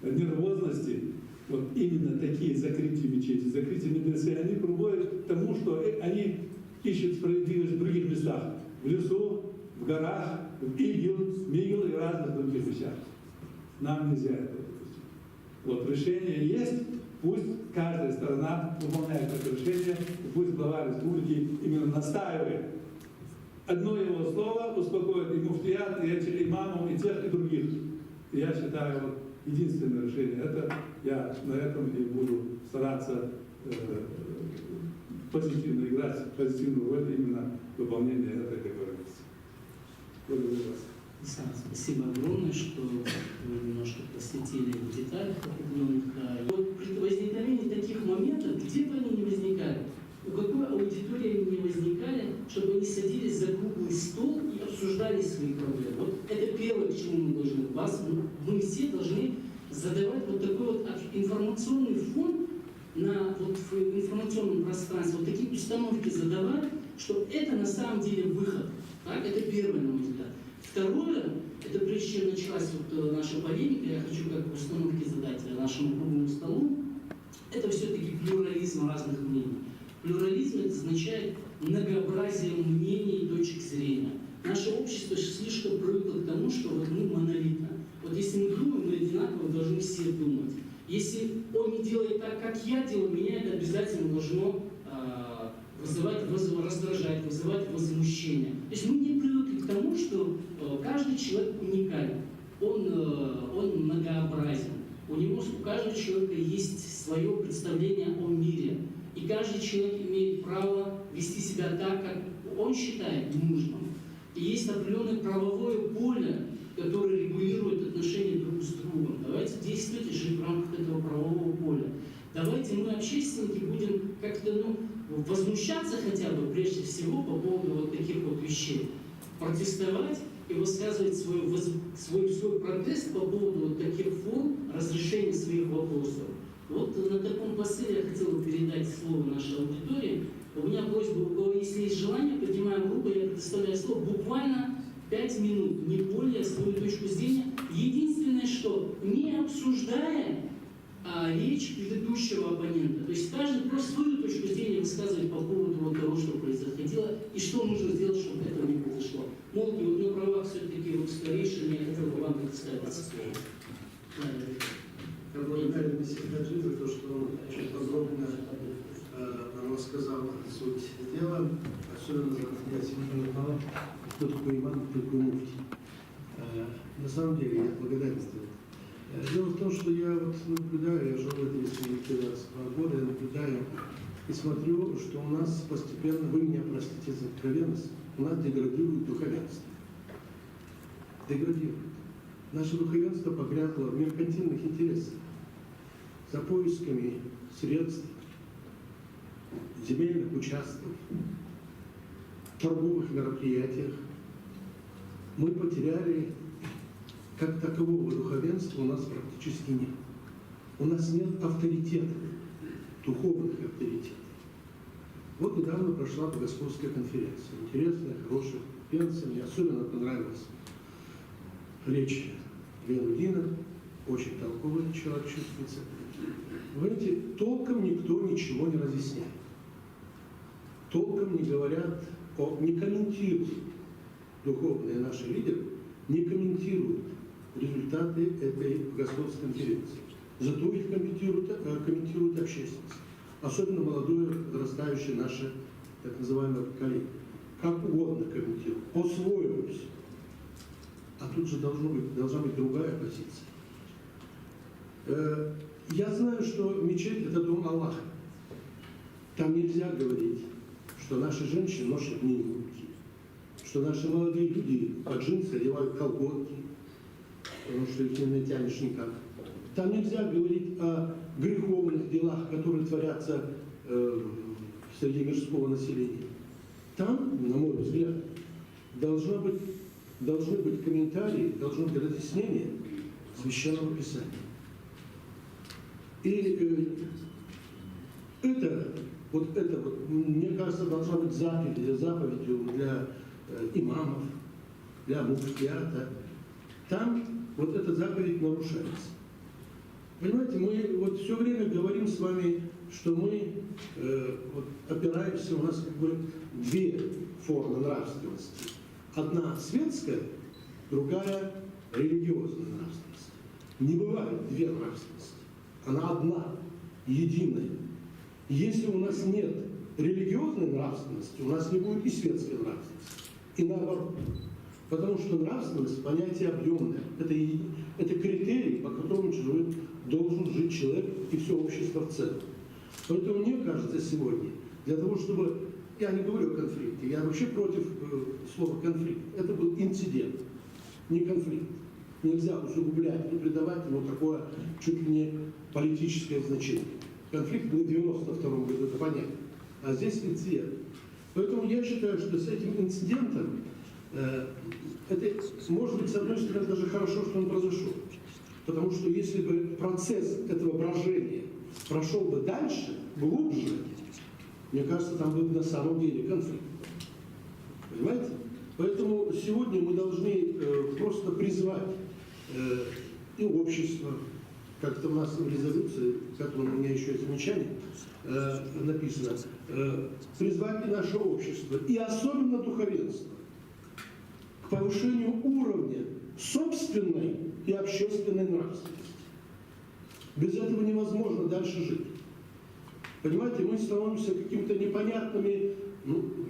нервозности. Вот именно такие закрытия мечети, закрытия медресе, они приводят к тому, что они ищут справедливость в других местах. В лесу, в горах, в ИГИЛ и разных других вещах. Нам нельзя это допустить. Вот решение есть, пусть каждая сторона выполняет это решение, и пусть глава республики именно настаивает. Одно его слово успокоит и муфтият, и этих имамов, и тех, и других. И я считаю, вот, единственное решение, это я на этом и буду стараться позитивно играть, позитивную роль именно выполнения этой договоренности. Благодарю вас. Сан, спасибо огромное, что вы немножко посвятили в деталях определенных. Вот при возникновении таких моментов, где бы они ни возникали, у какой аудитории они не возникали, чтобы они садились за круглый стол и обсуждали свои проблемы. Вот это первое, к чему мы должны мы все должны задавать вот такой вот информационный фон в информационном пространстве, вот такие установки задавать, что это на самом деле выход. Так? Это первое, на мой взгляд. Второе, это прежде чем началась вот наша полемика, я хочу как установки задать нашему круглому столу, это все-таки плюрализм разных мнений. Плюрализм это означает многообразие мнений и точек зрения. Наше общество слишком привыкло к тому, что вот мы монолитно. Вот если мы думаем, мы одинаково должны все думать. Если он не делает так, как я делаю, меня это обязательно должно раздражать, вызывать возмущение. То есть мы не привыкли к тому, что каждый человек уникален, он многообразен. У каждого человека есть свое представление о мире. И каждый человек имеет право вести себя так, как он считает нужным. И есть определенное правовое поле, которое регулирует отношения друг с другом. Давайте действовать и жить в рамках этого правового поля. Давайте мы, общественники, будем как-то возмущаться хотя бы прежде всего по поводу вот таких вот вещей. Протестовать и высказывать свой протест по поводу вот таких форм разрешения своих вопросов. Вот на таком посыле я хотел бы передать слово нашей аудитории. У меня просьба, у кого если есть желание, поднимаем руку, я предоставляю слово буквально 5 минут, не более, свою точку зрения. Единственное, что не обсуждаем речь предыдущего оппонента. То есть каждый просто свою точку зрения высказывает по поводу вот того, что происходило, и что нужно сделать, чтобы этого не произошло. Мол, вот на правах все-таки вот старейшины я хотел бы вам представить слово. Я благодарен Мессии за то, что он очень подробно рассказал суть дела, особенно я сегодня узнал, кто такой имам, кто такой муфти. На самом деле я благодарен за это. Дело в том, что я вот наблюдаю, я живу в этой республике 22 года, я наблюдаю и смотрю, что у нас постепенно, вы меня простите за откровенность, у нас деградирует духовенство. Деградирует. Наше духовенство погрязло в меркантильных интересах, за поисками средств, земельных участков, торговых мероприятиях. Мы потеряли, как такового духовенства у нас практически нет. У нас нет авторитетов, духовных авторитетов. Вот недавно прошла Богословская конференция. Интересная, хорошая конференция. Мне особенно понравилась речь Ленудина, очень толковый человек чувствуется. Вы знаете, толком никто ничего не разъясняет. Толком не говорят, не комментируют, духовные наши лидеры не комментируют результаты этой богословской конференции. Зато их комментирует общественность. Особенно молодое, подрастающее наше так называемое поколение. Как угодно комментируют, по-своему все. А тут же должна быть другая позиция. Я знаю, что мечеть – это дом Аллаха. Там нельзя говорить, что наши женщины носят мини-юбки, что наши молодые люди под джинсы одевают колготки, потому что их не натянешь никак. Там нельзя говорить о греховных делах, которые творятся среди мирского населения. Там, на мой взгляд, должны быть комментарии, должно быть разъяснение Священного Писания. И это, мне кажется, должна быть заповедью для имамов, для муфтиата. Там вот эта заповедь нарушается. Понимаете, мы вот все время говорим с вами, что мы опираемся, у нас как бы две формы нравственности. Одна светская, другая религиозная нравственность. Не бывает две нравственности. Она одна, единая. Если у нас нет религиозной нравственности, у нас не будет и светской нравственности. И наоборот. Потому что нравственность – понятие объемное. Это критерий, по которому должен жить человек и все общество в целом. Поэтому мне кажется сегодня, для того, чтобы… Я не говорю о конфликте, я вообще против слова «конфликт». Это был инцидент, не конфликт. Нельзя усугублять и придавать ему такое чуть ли не политическое значение. Конфликт был в 1992 году, это понятно. А здесь инцидент. Поэтому я считаю, что с этим инцидентом, это, может быть, с одной стороны, даже хорошо, что он произошел. Потому что если бы процесс этого брожения прошел бы дальше, глубже, мне кажется, там был бы на самом деле конфликт. Понимаете? Поэтому сегодня мы должны просто призвать и общество, как-то у нас в резолюции, как у меня еще есть замечание написано, призвать и наше общество, и особенно духовенство, к повышению уровня собственной и общественной нравственности. Без этого невозможно дальше жить. Понимаете, мы становимся какими-то непонятными,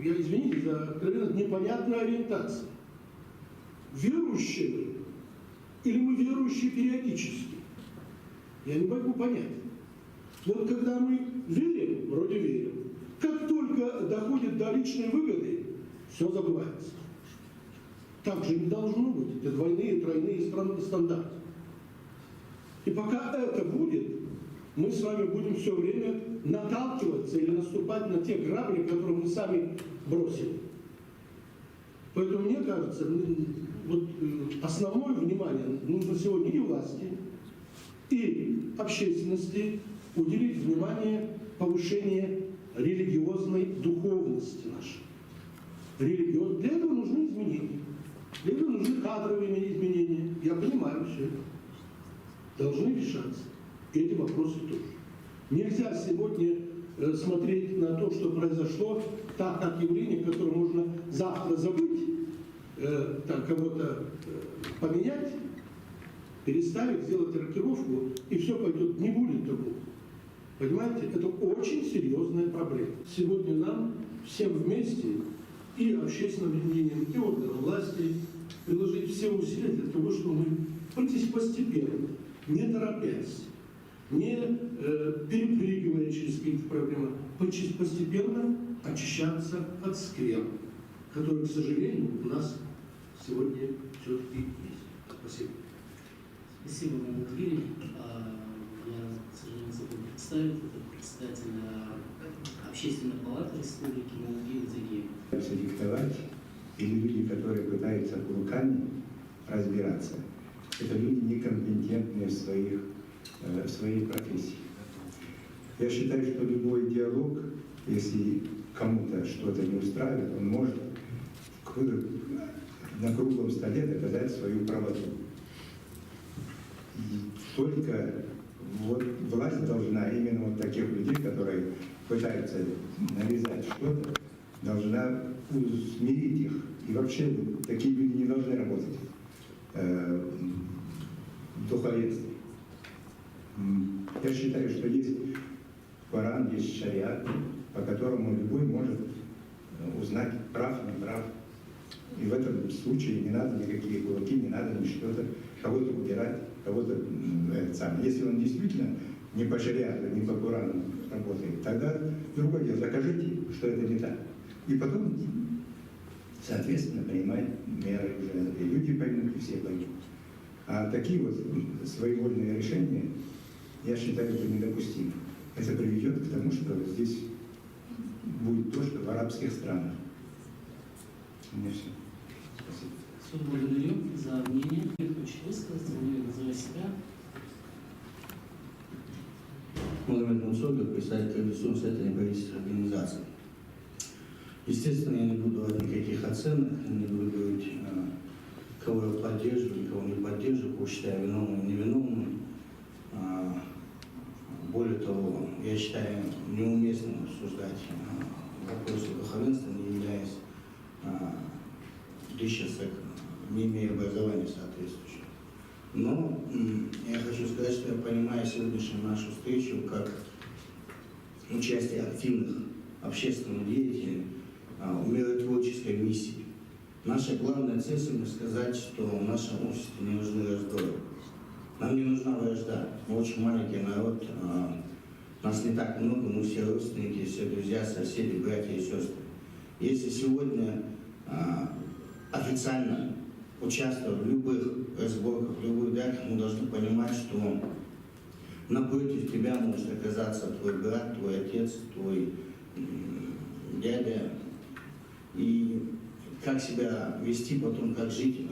я извините за откровенность, непонятной ориентацией. Верующие мы, или мы верующие периодически? Я не могу понять. Вот когда мы верим, вроде верим, как только доходит до личной выгоды, все забывается. Так же не должно быть. Это двойные, тройные стандарты. И пока это будет, мы с вами будем все время наталкиваться или наступать на те грабли, которые мы сами бросили. Поэтому мне кажется, вот основное внимание нужно сегодня и власти, и общественности уделить внимание повышению религиозной духовности нашей. Для этого нужны изменения. либо нужны кадровые изменения. Я понимаю все. Должны решаться эти вопросы тоже. Нельзя сегодня смотреть на то, что произошло, так как явление, которое можно завтра забыть, там кого-то поменять, переставить, сделать рокировку, и все пойдет, не будет такого. Понимаете, это очень серьезная проблема. Сегодня нам всем вместе, и общественным объединениям, и органам власти, приложить все усилия для того, чтобы мы постепенно, не торопясь, не перепрыгивая через какие-то проблемы, постепенно очищаться от скверн, которые, к сожалению, у нас сегодня все-таки есть. Спасибо. Спасибо вам, Дмитрий. Я, к сожалению, забыл представить, это председатель Общественной палаты Республики Малдивы Загиев. Диктовать, или люди, которые пытаются руками разбираться, это люди некомпетентные в своей профессии. Я считаю, что любой диалог, если кому-то что-то не устраивает, он может на круглом столе доказать свою правоту. Только вот власть должна именно вот таких людей, которые пытаются навязать что-то, должна смирить их. И вообще такие люди не должны работать в духовенстве. Я считаю, что есть Коран, есть шариат, по которому любой может узнать, прав, не прав. И в этом случае не надо никакие кулаки, не надо ни что-то, кого-то убирать, кого-то сам. Если он действительно не по шариату, не по Корану работает, тогда другое дело, докажите, что это не так. И потом, соответственно, принимать меры уже. И люди поймут, и все поймут. А такие вот своевольные решения, я считаю, это недопустимо. Это приведет к тому, что здесь будет то, что в арабских странах. У меня все. Спасибо. Суд благодарю за мнение. Хочет высказаться, вы называйте себя. Мухаммед Мансуров, представитель Коалиционного совета неправительственных организаций. Естественно, я не буду давать никаких оценок, не буду говорить, кого я поддерживаю, кого не поддерживаю, кого считаю виновным и невиновным. Более того, я считаю неуместным обсуждать вопросы духовенства, не являясь не имея образования соответствующего. Но я хочу сказать, что я понимаю сегодняшнюю нашу встречу как участие активных общественных деятелей в миротворческой миссии. Наша главная цель сегодня сказать, что в нашем обществе не нужны раздоры. Нам не нужна вражда. Мы очень маленький народ, нас не так много, мы все родственники, все друзья, соседи, братья и сестры. Если сегодня официально участвовать в любых разборках, в любых драках, мы должны понимать, что напротив тебя может оказаться твой брат, твой отец, твой дядя. И как себя вести, потом как жить,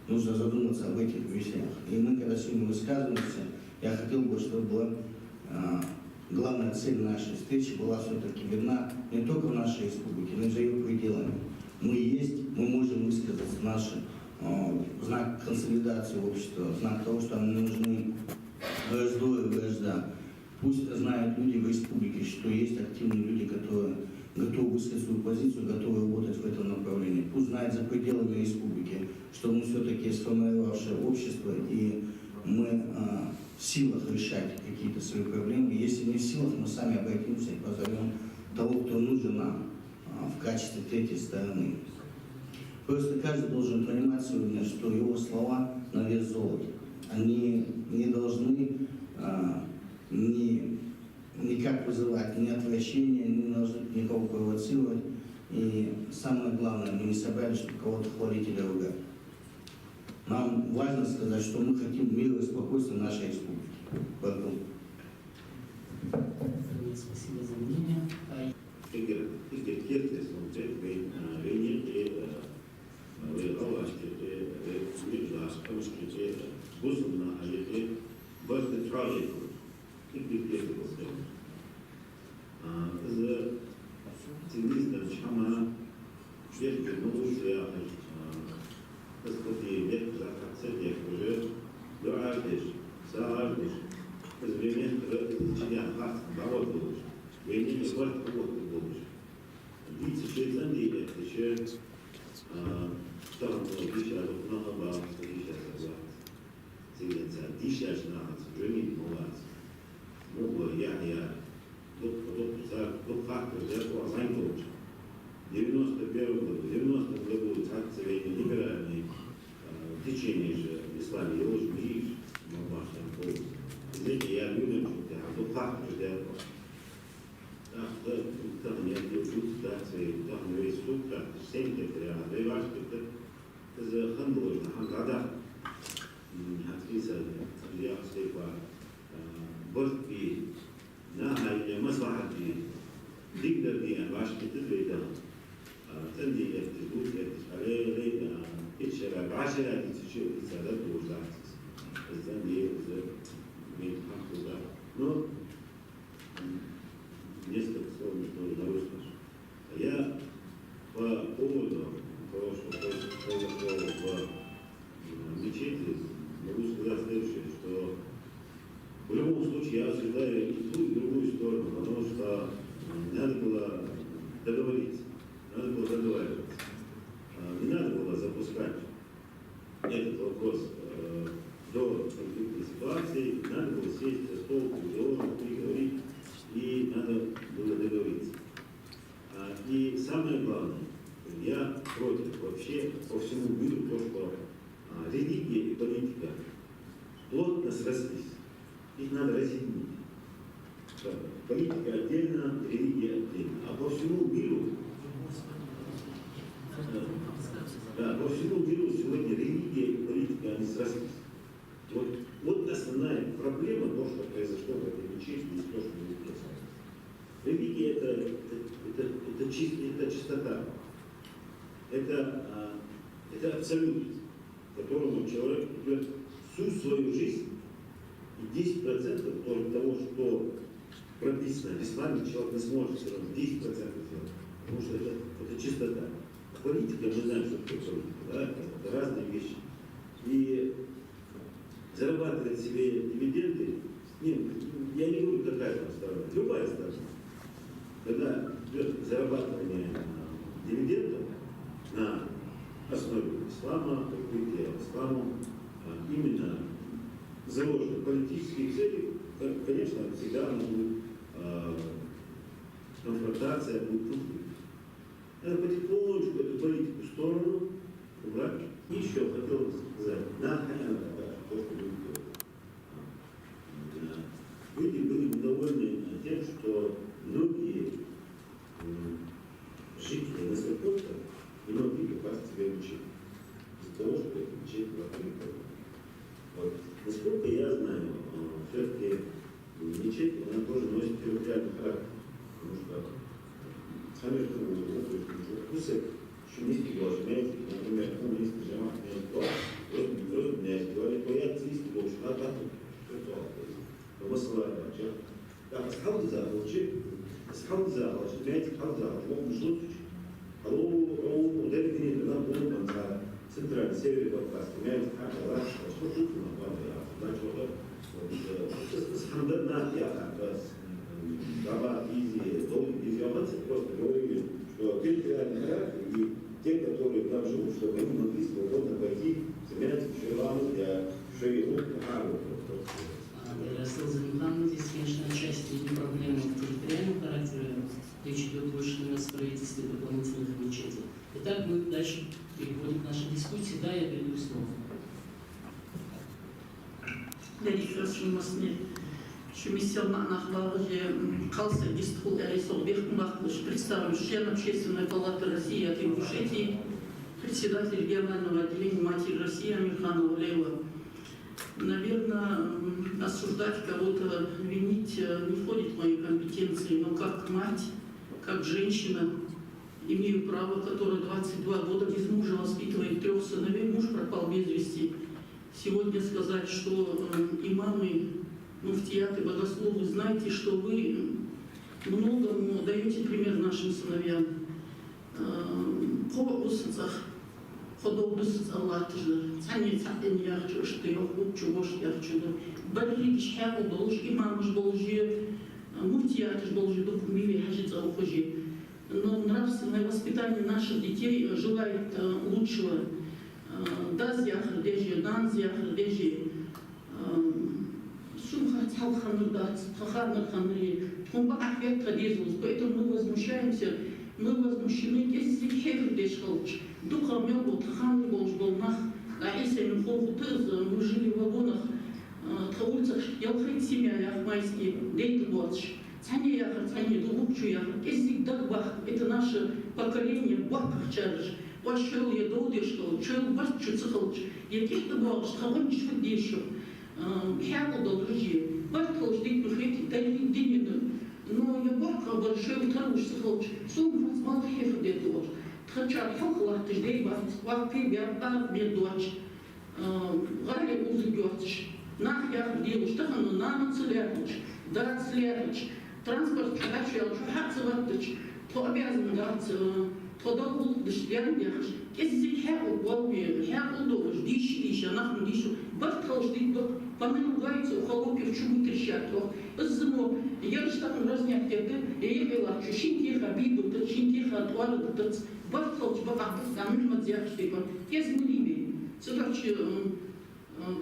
нужно задуматься об этих вещах. И мы, когда сегодня высказываемся, я хотел бы, чтобы главная цель нашей встречи была все-таки видна не только в нашей республике, но и за ее пределами. Мы есть, мы можем высказать наши знак консолидации общества, знак того, что нам не нужны раздоры, вражда. Пусть знают люди в республике, что есть активные люди, которые готовы высказать свою позицию, готовы работать в этом направлении. Пусть знают за пределами республики, что мы все-таки сформировавшее общество, и мы в силах решать какие-то свои проблемы. Если не в силах, мы сами обратимся и позовем того, кто нужен нам в качестве третьей стороны. Просто каждый должен понимать сегодня, что его слова на вес золота. Они не должны никак вызывать ни отвращения, не должны никого провоцировать. И самое главное, мы не собрались, чтобы кого-то хвалить или ругать. Нам важно сказать, что мы хотим мира и спокойствия в нашей республике. Поэтому. Спасибо за мнение. Господи, нет, захотеть уже, дорожишь, сажишь, извини, изучения хат, народ будешь, войни не город будешь. Видите, Швейцарии это еще там дича, много баллов, дича согласен. Цивилизация, дича знать, жени молодцы. Ну, я, фактор, я занят. В 91 году акции либеральные течение же ислама, его же видишь, знаете, я люблю, что фактор, там я делаю ситуации, там есть сутка, 7 лет, да и важно, это хандложно, хангада, отвиса, я слепа, борьбы, на маслахати, дигдерди, важно, это تندي التجوز عليه اتشرب 10 تشوف السادات وزعتس الزندي من حقه но несколько слов на русском. Я по поводу того, что произошло в мечети, могу сказать следующее, что в любом случае я осуждаю и ту, и другую сторону, потому что надо было договориться. Надо было договариваться. Не надо было запускать этот вопрос до конфликтной ситуации. Надо было сесть за стол, переговорить, и надо было договориться. И самое главное, я против вообще по всему миру то, что религия и политика плотно срослись. Их надо разъединить. Политика отдельно, религия отдельно. А по всему миру по всему миру сегодня религия и политика, они срослись. Вот основная проблема, то, что произошло в этой мечети, и то, что мы происходит. Религия это чистота. Это абсолют, к которому человек идет всю свою жизнь, и 10% только того, что прописано в исламе, человек не сможет все равно 10% сделать. Потому что это чистота. Политика, мы знаем, что такое политика, да? Это разные вещи. И зарабатывать себе дивиденды, нет, я не говорю, какая там сторона, любая сторона. Когда идет зарабатывание дивидендов на основе ислама, покрытия исламу, именно заложены политические цели, конечно, всегда будет конфронтация, будет конфликт. Надо потихонечку эту политику в сторону убрать. И еще хотел бы сказать, то, что люди были недовольны тем, что многие жители Насыркота не могли попасть в себе в мечеть. Из-за того, что эта мечеть была переполнена. Вот. Насколько я знаю, все-таки мечеть, она тоже носит территориальный характер. Потому что сами же вкусы еще не стекло, например, коммунисты жамат меня сделали, то я цвисти больше, а так вот, посылали, асхаб захочет, знаете, асхаб захочет, он ждут, он ударили на полном конца, центральный, северный Кавказ, меняется как раз, что тут на асхабдана, я Раба, Изи, долгие изъявляться, просто говорили, что территориальный характер и те, которые там живут, чтобы они могли свободно пойти, заменять шейлану для шейлу, Ярослав Замиханович, здесь, конечно, отчасти не проблема территориального характера, речь идет больше о строительстве дополнительных мечетей. Итак, мы дальше переходим к нашей дискуссии. Да, я передаю слово. Представлен член Общественной палаты России от Ингушетии, председатель регионального отделения Матери России Амирханова Лейла. Наверное, осуждать кого-то, винить не входит в мои компетенции, но как мать, как женщина, имею право, которая 22 года без мужа воспитывает 3 сыновей, муж пропал без вести. Сегодня сказать, что имамы, муфтияты, богословы, знаете, что вы многому даете пример нашим сыновьям. خدودس الله تجر ثاني ثاني يرجع اشتي وقت وش يرجع بريد شحال بلوش إمام بلوجي муфтият должен документировать хажит за ухожи. Но нравственное воспитание наших детей желает лучшего. Дазьяхр дежи, данзьяхр дежи. Сумха цалханр дац, хахарнер ханри. Тхумба ахвет традизус. Поэтому мы возмущаемся, мы возмущены. Если хефр деш халч, духа мёбл, тханр болж болнах, аиса михову тыз, мы жили в вагонах. Улицах ялхайт семья яхмайский, дейт watch. Цани яхар, цани дулупчу яхар. Если дагбах, это наше поколение, бахах чарж. Вашел я доудешкал, чел башчу цихалч. Я кихта бах, шхаванч фудешу. Хягу должи. Бахталж дейт мухети, дайвин динину. Но я бахка большой таруш цихалч. Сум фацмал хефр дейт watch. Тхачар хохлах тыж дейт бах, вахпи бярбар бедуач. Гали узыгёртыш. Нах я делаю, что он нам целяч, да целяч, транспорт чудачил, шухацеватыч, то обязан дать, то долг дождян держишь. Если херу голове, херу дождь, дишь, нахну дишу, бахтал ждет, помимо гайцу, холопи в чуму трещат, зиму, я же так разняк тебе, я вела, шинтиха биду, шинтиха отвара, бахтал, бахтал, мадзяхштейпа, если не либи, цедачи.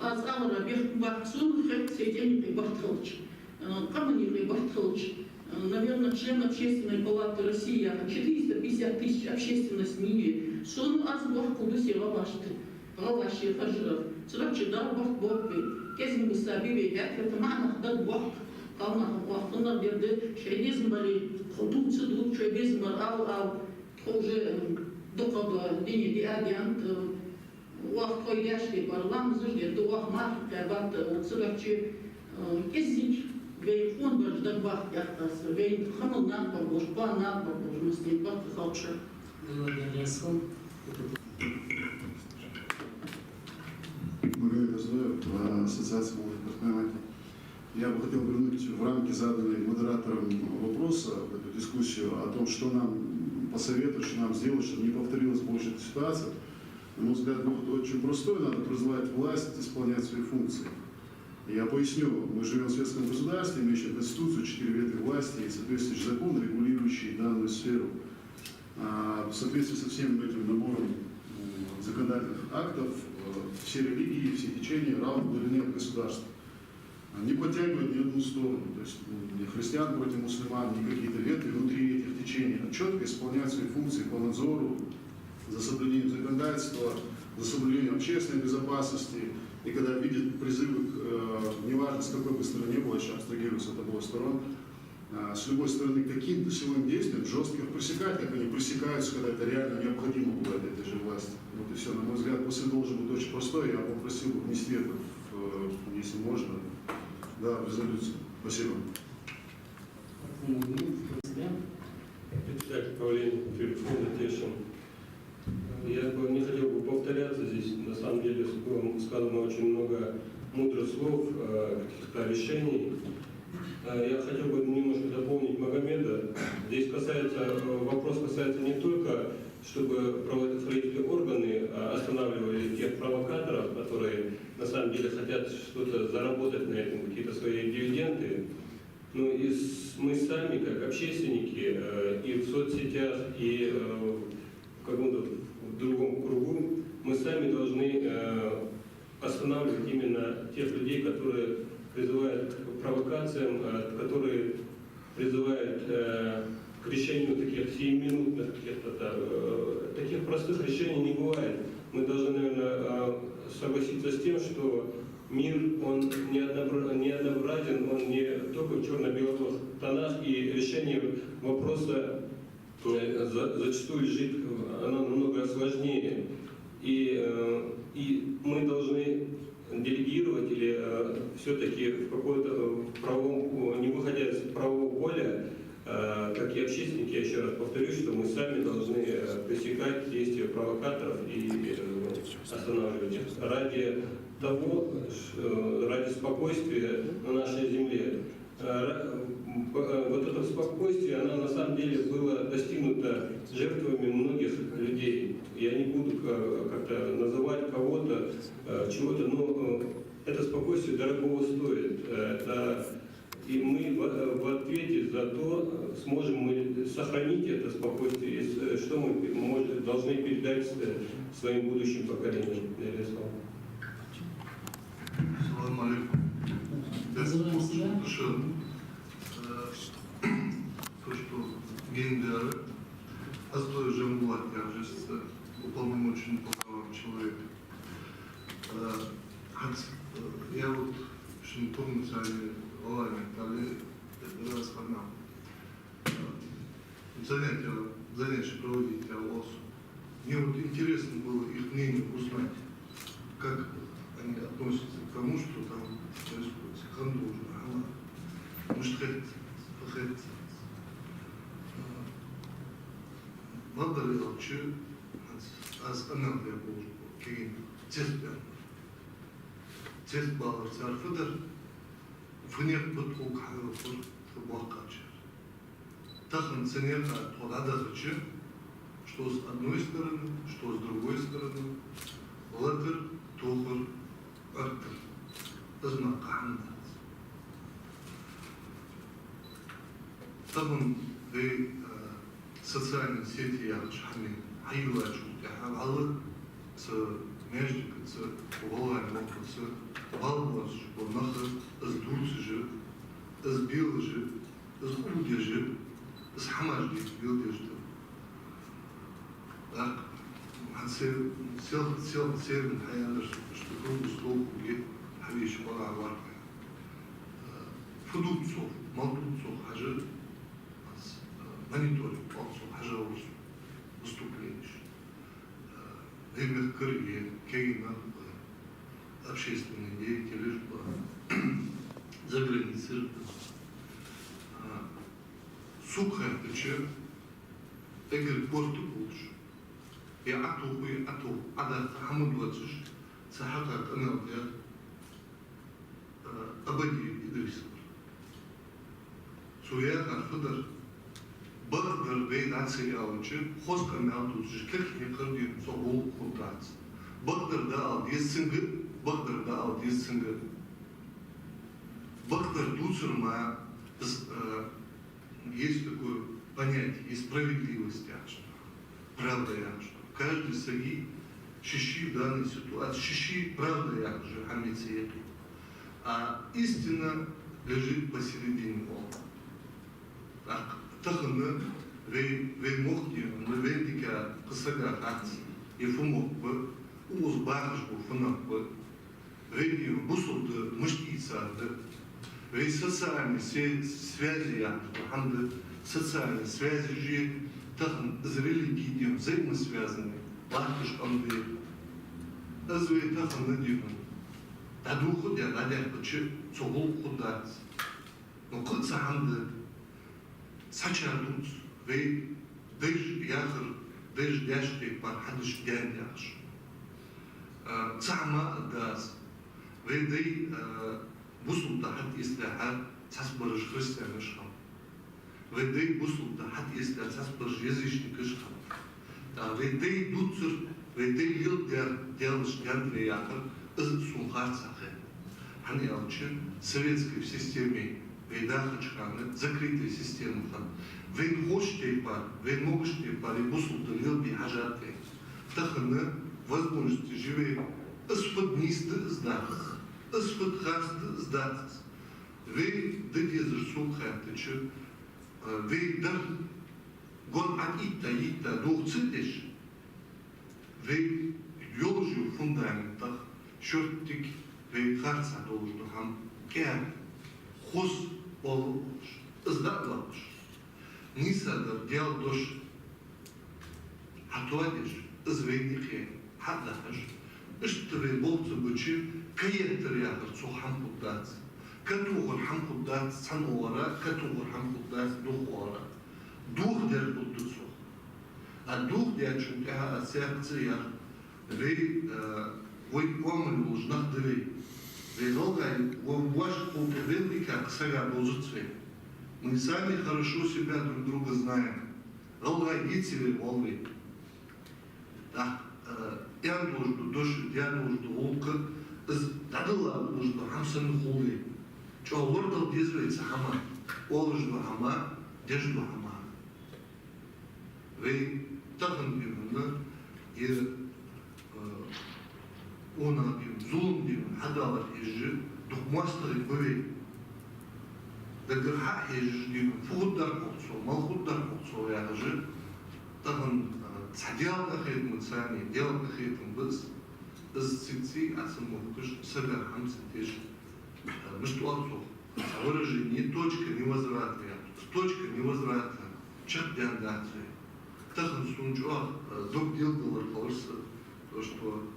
Аз авара бех бахцун хэт сетени бахталч. Камани бахталч. Наверное, член Общественной палаты России 450 тысяч общественность мире. Что он аз бах кудуси равашты. Раваши хажиров. Црачи дар бах бахпи. Кезин бисабибе это манах дар бах. Калнах бах. Он наберде шайдизм бали. Ходум цедук шайдизм ау. Уже докада дини диадиант. Уах койляшки барлам зуждет, уах марка бат цурачи кезич вей фон бажда бах яхтас вей хамал набар бош ба набар бош муслим бат халча. Маргарита Разоев, Ассоциация молодых предпринимателей. Я бы хотел вернуть в рамки заданной модератором вопроса в эту дискуссию о том, что нам посоветовать, что нам сделать, чтобы не повторилась больше эта ситуация. На мой взгляд, выход очень простой, надо призвать власть исполнять свои функции. Я поясню, мы живем в светском государстве, имеющем конституцию, 4 ветви власти и соответствующий закон, регулирующий данную сферу. В соответствии со всем этим набором законодательных актов, все религии, все течения равны в глубине государства. Не подтягивают ни одну сторону, то есть ни христиан против мусульман, ни какие-то ветви внутри этих течений, а четко исполняют свои функции по надзору за соблюдением законодательства, за соблюдением общественной безопасности. И когда видят призывы, неважно с какой бы стороны было, сейчас абстрагируются от обоих сторон, с любой стороны каким-то силовым действием жестких пресекать, как они пресекаются, когда это реально необходимо было этой же власти. Вот и все. На мой взгляд, посыл должен быть очень простой. Я попросил бы внести это, если можно, да, в резолюцию. Спасибо. Председатель правления Фонда Тешин. Я бы не хотел бы повторяться здесь. На самом деле было сказано очень много мудрых слов, каких-то решений. Я хотел бы немножко дополнить Магомеда. Здесь вопрос касается не только, чтобы правоохранительные органы останавливали тех провокаторов, которые на самом деле хотят что-то заработать на этом, какие-то свои дивиденды. Но и мы сами, как общественники, и в соцсетях, и в каком-то другом кругу, мы сами должны останавливать именно тех людей, которые призывают к провокациям, которые призывают к решению таких сиюминутных, таких простых решений не бывает. Мы должны, наверное, согласиться с тем, что мир, он не однообразен, он не только в черно-белых тонах, и решение вопроса зачастую лежит, оно намного сложнее. И мы должны делегировать или все-таки в какой-то правовом, не выходя из правового поля, как и общественники, я еще раз повторюсь, что мы сами должны пресекать действия провокаторов и останавливать их ради того, ради спокойствия на нашей земле. Вот это спокойствие, оно на самом деле было достигнуто жертвами многих людей. я не буду как-то называть кого-то, чего-то, но это спокойствие дорогого стоит. И мы в ответе за то, сможем мы сохранить это спокойствие, что мы должны передать своим будущим поколениям. Салам алейкум. Называем себя. То, что гендеры, а стоит же млад, я же уполномоченный по правам человека. Я вот, что не помню, раз одна занятия проводить ОСУ. Мне вот интересно было их мнение узнать, как они относятся к тому, что там происходит. Ханду, может, хоть надо ли вообще аз англия болжу кейін тест балар царфыдыр фынек бут ол кағыр бұлаққанчы. Тахын ценерка толадазычы, что с одной стороны, что с другой стороны, латыр, тухыр, артыр. Тазма қағында. Табын вы социальные сети я шами айылачу я алы с междик с волай мокр с балбас что нахер с дурцы же с бил же с уди же с хамаж бил же так сел что круг стол где хавиш бала варка фудуцов малтуцов хажи мониторинг, пожалуйста, выступление. Время Крылья, Кейна, общественные деятели, за границей. Сухая тече, Эгель Порту Булш. Я ату, ада Хамудвачиш, Сахака Каналдия, Абади Идрисов. Суя Арфадар. Багдер бейн ацелялычы, хоска мялдучы, кекне кырдин соғыл құлтац. Багдерда ал десіңгі, Багдерда ал десіңгі. Багдер дуцырма, есть такое понятие, есть справедливость, правда, каждый саги, шиши в данной ситуации, шиши, правда, хамицеету. А истина лежит посередине волка. Так. Тахны вей мохни, вендика кысага хат, и фумок бы, уз барыш бы фунак бы, вей бусулды мыштицарды, вей социальные связи, хамды социальные связи же, тахн с религией взаимосвязаны, лахтыш амды, азвей тахн надиван, да духу дя надя пачи цогул худать, но кыца хамды Сачардут, вей дэж яхр, дэж дяшты пар хадыш дян яш. Цама даз, вей дей бусулда хат истаха цасбарыш христиан ишхам. Вей дей бусулда хат истаха цасбарыш язычник ишхам. Вей дей дуцер, вей дей лил дялыш дяндре яхр, из сунхарцахе. Хани алчы советской в системе закрытая система. Вен хочете пар, вен можете пар, и бусулта лилби хажаты. Тахана возможности живее из-под низда сдаться, из-под хазда сдаться. Вен дегезер сулхатычы, вен дар гон итта дух цитеш, вен ёлжу фундаментах, шёртик вен харца должно хам кер, хос olmuş, ızlatlamış. Nisadır, diyaldoş, hatuadiş, ızveydiği, hadlamış. İşte boltu bıçı, kayettir yakır, çok hamkuddat. Katuğur hamkuddat, san olara, katuğur hamkuddat, duh olara. Duh der buldu çok. A duh der çünkü asiyakçı yak, ve oy omul ужнах дыры. Везолгай, ваш велика ксага бозуцве. Мы сами хорошо себя друг друга знаем. Волгай, идите волны. Я нужду души, я нужду лука, дадыла нужду хамсан хули. Чё вордал дезвается хама, олужду хама, дежду хама. Вы тахан бивна, и она бив, зулм бив, хадала ежи, духмастары бывей. Дагрха ежи бив, фугудар кулцо, малхудар кулцо яжи, тахан цадял кахет муцани, дел кахет мбыз, цици асамухтуш, сагар хамса теж, мыштуалцо. Выражение точка невозврата, точка невозврата, чат диандации. Тахан сунчуах, зуб дел говорится, то, что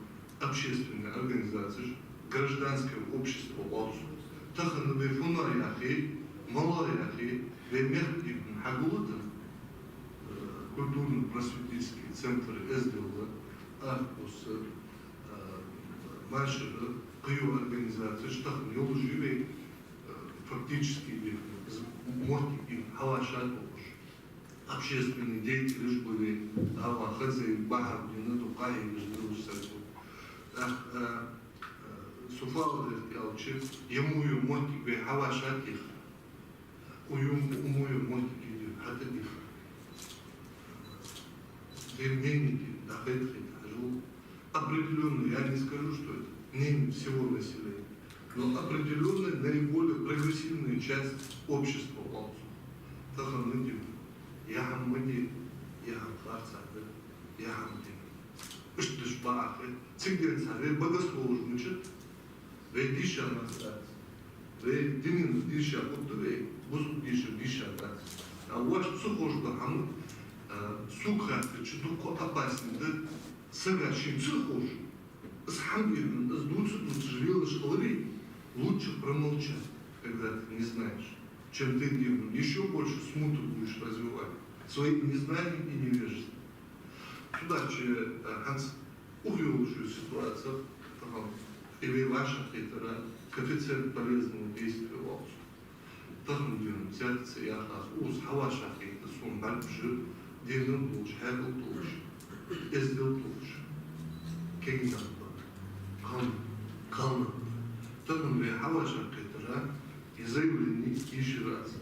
общественная организация, гражданское общество волсу. Тахан бифуна яхи, мала яхи, бемех и хагулатан, культурно-просветительские центры СДЛ, Аркус, Машера, Кью организация, что тахан йол живей, фактически морки халашат общественные деятели лишь были Аллахазы, Бахабдина, Дукаи, Суфал Алчи, ему ее морки халашат их, умою морки хатадих. Временники, дахетхи, определенно, я не скажу, что это не всего населения. Но определенная, наиболее прогрессивная часть общества волцов. Тахан нудим, яхам мани, яхам харцады, яхам дим. Иштыш баахы, цигден цары, богослужничат, вей диша настать, вей динин диша будто вей, бузу диша дать. А у вас психожба хамы, сука, чудуко опасный, да, совершим психож. С хамбиром, с дуцем, живешь школы. Лучше промолчать, когда ты не знаешь, чем ты еще больше смуту будешь развивать своим незнанием и невежеством. Туда, че Ханс увеличил ситуацию, или ваша хитра, коэффициент полезного действия волос. Там делаем взяться и ахаз, уз хаваша хитра, сон бальбжи, делаем лучше, хэгл лучше, ездил лучше. Кегнам, кална. Там мы хаваша хитра, и заявление еще раз.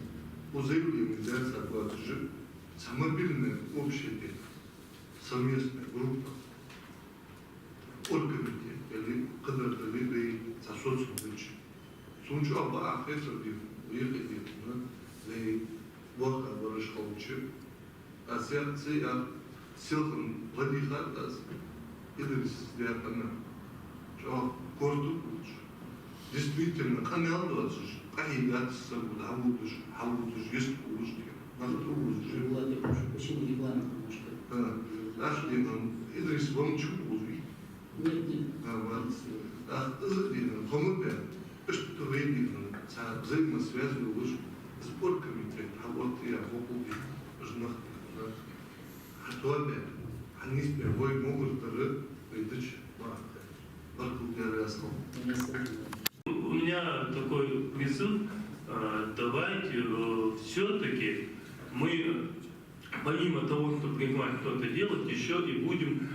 По заявлению взяться оплатежи, самобильная общая совместная группа, оргкомитет, или когда-то либо за соцсети. Сунчу аба ахесов выехать на вока барышхаучи, а сердце я силком владихат аз, или святана, что корду лучше. Действительно, канал двадцать, ахигат сабуд, хавудуш, есть улучшение. Влады, почему регламент немножко? Наш демон, Идрис, вам чего узви? Нет, нет. Помогай, что вы взаимосвязаны лишь с боркомитет, а вот я могу жнах, а то опять, они с первой могут тоже выдачь У меня такой призыв, давайте все-таки мы, помимо того, что принимать кто-то делать, еще и будем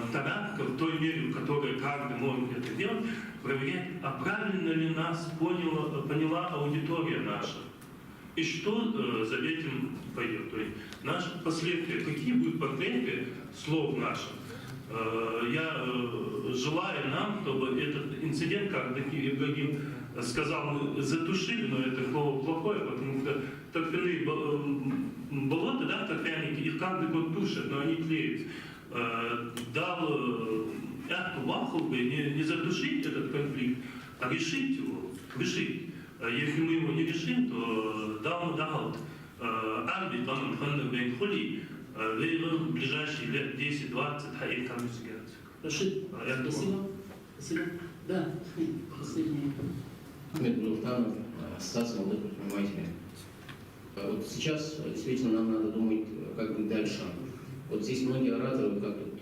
стараться в той мере, в которой каждый может это делать, проверять, а правильно ли нас поняла аудитория наша. И что за этим пойдет. То есть наши последствия, какие будут последствия слов наших. Я желаю нам, чтобы этот инцидент, как Ибрагим сказал, мы затушили, но это слово плохое, потому что торфяные болота, да, торфяники, их каждый год тушат, но они тлеют. Дал акту Вахову не затушить этот конфликт, а решить его, решить. Если мы его не решим, то дал даут. Арби, там, Хан Хули, в ближайшие лет 10-20 Хаид Камюсгерц. Рашид, спасибо. Спасибо. Да, последний. Ахмед Нуртанов, Ассоциация молодых предпринимателей. Вот сейчас действительно нам надо думать, как быть дальше. Вот здесь многие ораторы, как тут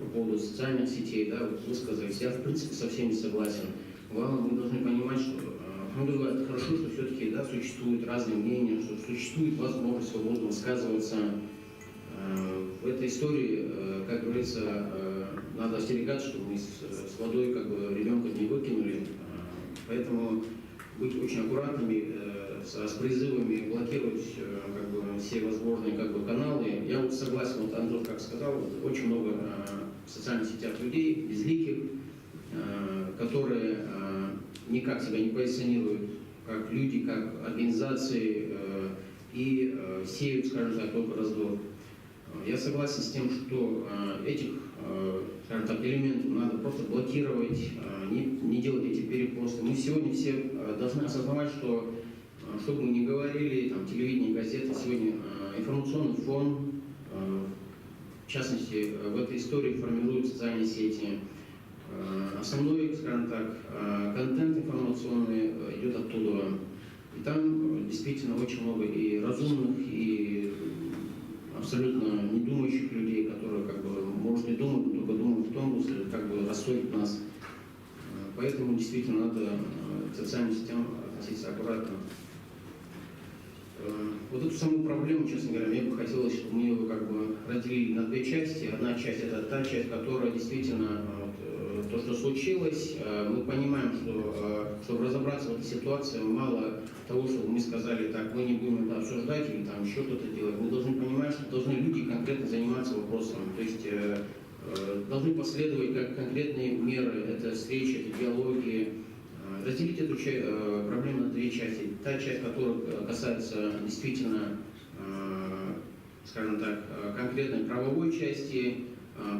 по поводу социальных сетей, да, вот высказались. Я в принципе со всеми согласен. Главное, мы должны понимать, что это хорошо, что все-таки да, существуют разные мнения, что существует возможность свободно высказываться. В этой истории, как как говорится, надо остерегаться, чтобы мы с водой как бы ребенка не выкинули. Поэтому быть очень аккуратными с призывами блокировать как бы, все возможные как бы, каналы. Я вот согласен, вот Андрей как сказал, вот, очень много в социальных сетях людей, безликих, которые никак себя не позиционируют как люди, как организации и сеют, скажем так, только раздор. Я согласен с тем, что этих, скажем так, элементов надо просто блокировать, не делать эти перепосты. Мы сегодня все должны осознавать, что бы мы ни говорили, там, телевидение, газеты, сегодня информационный фон, в частности, в этой истории формируют социальные сети. Основной, скажем так, контент информационный идет оттуда. И там действительно очень много и разумных, и абсолютно не думающих людей, которые, как бы, может, не думают, но только думают в том русле, как бы рассудят нас. Поэтому действительно надо к социальным сетям относиться аккуратно. Вот эту саму проблему, честно говоря, мне бы хотелось, чтобы мы ее как бы разделили на две части. Одна часть – это та часть, которая действительно то, что случилось. Мы понимаем, что чтобы разобраться в этой ситуации, мало того, чтобы мы сказали, так, мы не будем это обсуждать или там еще что-то делать. Мы должны понимать, что должны люди конкретно заниматься вопросом. То есть должны последовать как конкретные меры, это встречи, это диалоги. Разделить эту проблему на две части. Та часть, которая касается действительно, скажем так, конкретной правовой части,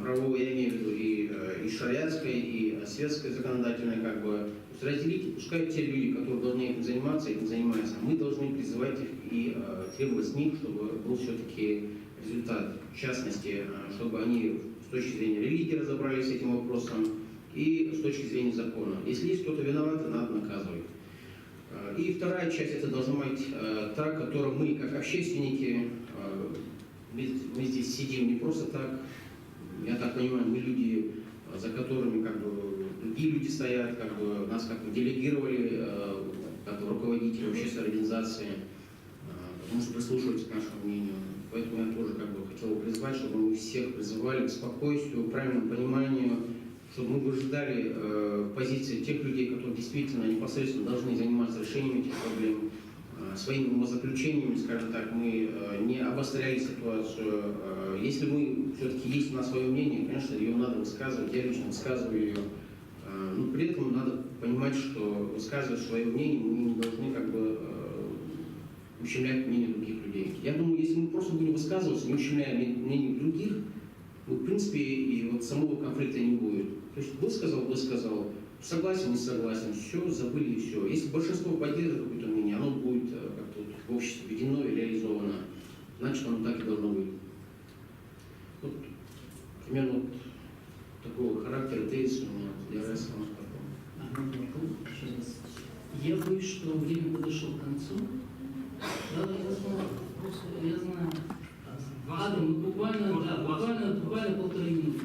правовой, я имею в виду и шариатской, и светской законодательной, как бы, разделить, пускай те люди, которые должны этим занимаются, мы должны призывать их и требовать с них, чтобы был все-таки результат. В частности, чтобы они с точки зрения религии разобрались с этим вопросом, и с точки зрения закона. Если есть кто-то виноват, надо наказывать. И вторая часть, это должна быть та, которую мы, как общественники, мы здесь сидим не просто так, я так понимаю, мы люди, за которыми как бы другие люди стоят, как бы нас как бы делегировали как бы руководители общественной организации, потому что прислушиваются к нашему мнению. Поэтому я тоже как бы хотел бы призвать, чтобы мы всех призывали к спокойствию, к правильному пониманию, чтобы мы выжидали позиции тех людей, которые действительно непосредственно должны заниматься решением этих проблем, своими умозаключениями, скажем так, мы не обостряли ситуацию. Если мы все-таки есть у нас свое мнение, конечно, ее надо высказывать, я лично высказываю ее. Но при этом надо понимать, что высказывать свое мнение мы не должны как бы ущемлять мнение других людей. Я думаю, если мы просто будем высказываться, не ущемляя мнение других, в принципе, и вот самого конфликта не будет. То есть высказал, согласен, не согласен, все, забыли и все. Если большинство поддержит какое-то мнение, оно будет как-то в обществе введено и реализовано, значит, оно так и должно быть. Вот, примерно вот такого характера тезис у меня для рассмотра. Я боюсь, что время подошло к концу. Да, я знаю. Адам, буквально полторы минуты.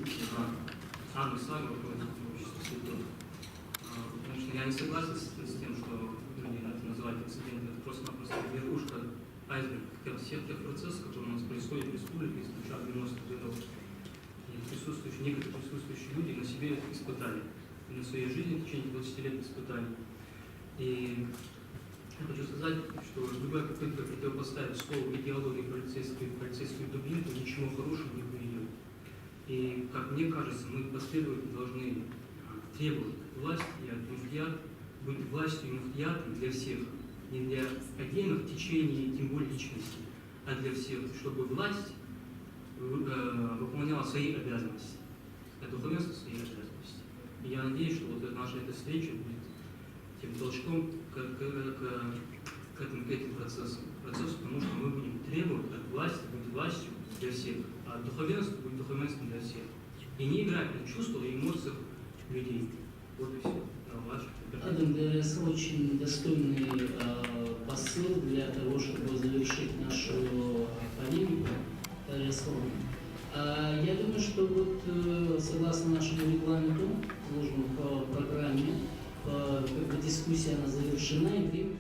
Адам Сагов, общество святых. Потому что я не согласен с тем, что не надо называть инцидент. Это просто-напросто верхушка айсберга всех тех процессов, которые у нас происходят в республике с начала 90-х годов. И некоторые присутствующие люди на себе испытали. И на своей жизни в течение 20 лет испытали. И я хочу сказать, что любая попытка противопоставить слову идеологии полицейской дубли, то ничего хорошего не приведет. И, как мне кажется, мы последовательно должны требовать власти от муфтият, быть властью и муфтиятом для всех, не для отдельных течений, тем более личностей, а для всех, чтобы власть выполняла свои обязанности, а духовенство свои обязанности. И я надеюсь, что вот наша эта встреча будет тем толчком к этим процессам, потому что мы будем требовать от власти быть властью для всех, а духовенство будет духовенством для всех. И не играть на чувствах и эмоциях людей. Вот и все. Адам Дерес очень достойный посыл для того, чтобы завершить нашу полемику. Я думаю, что вот согласно нашему регламенту, положенному по программе, как бы дискуссия она завершена, и время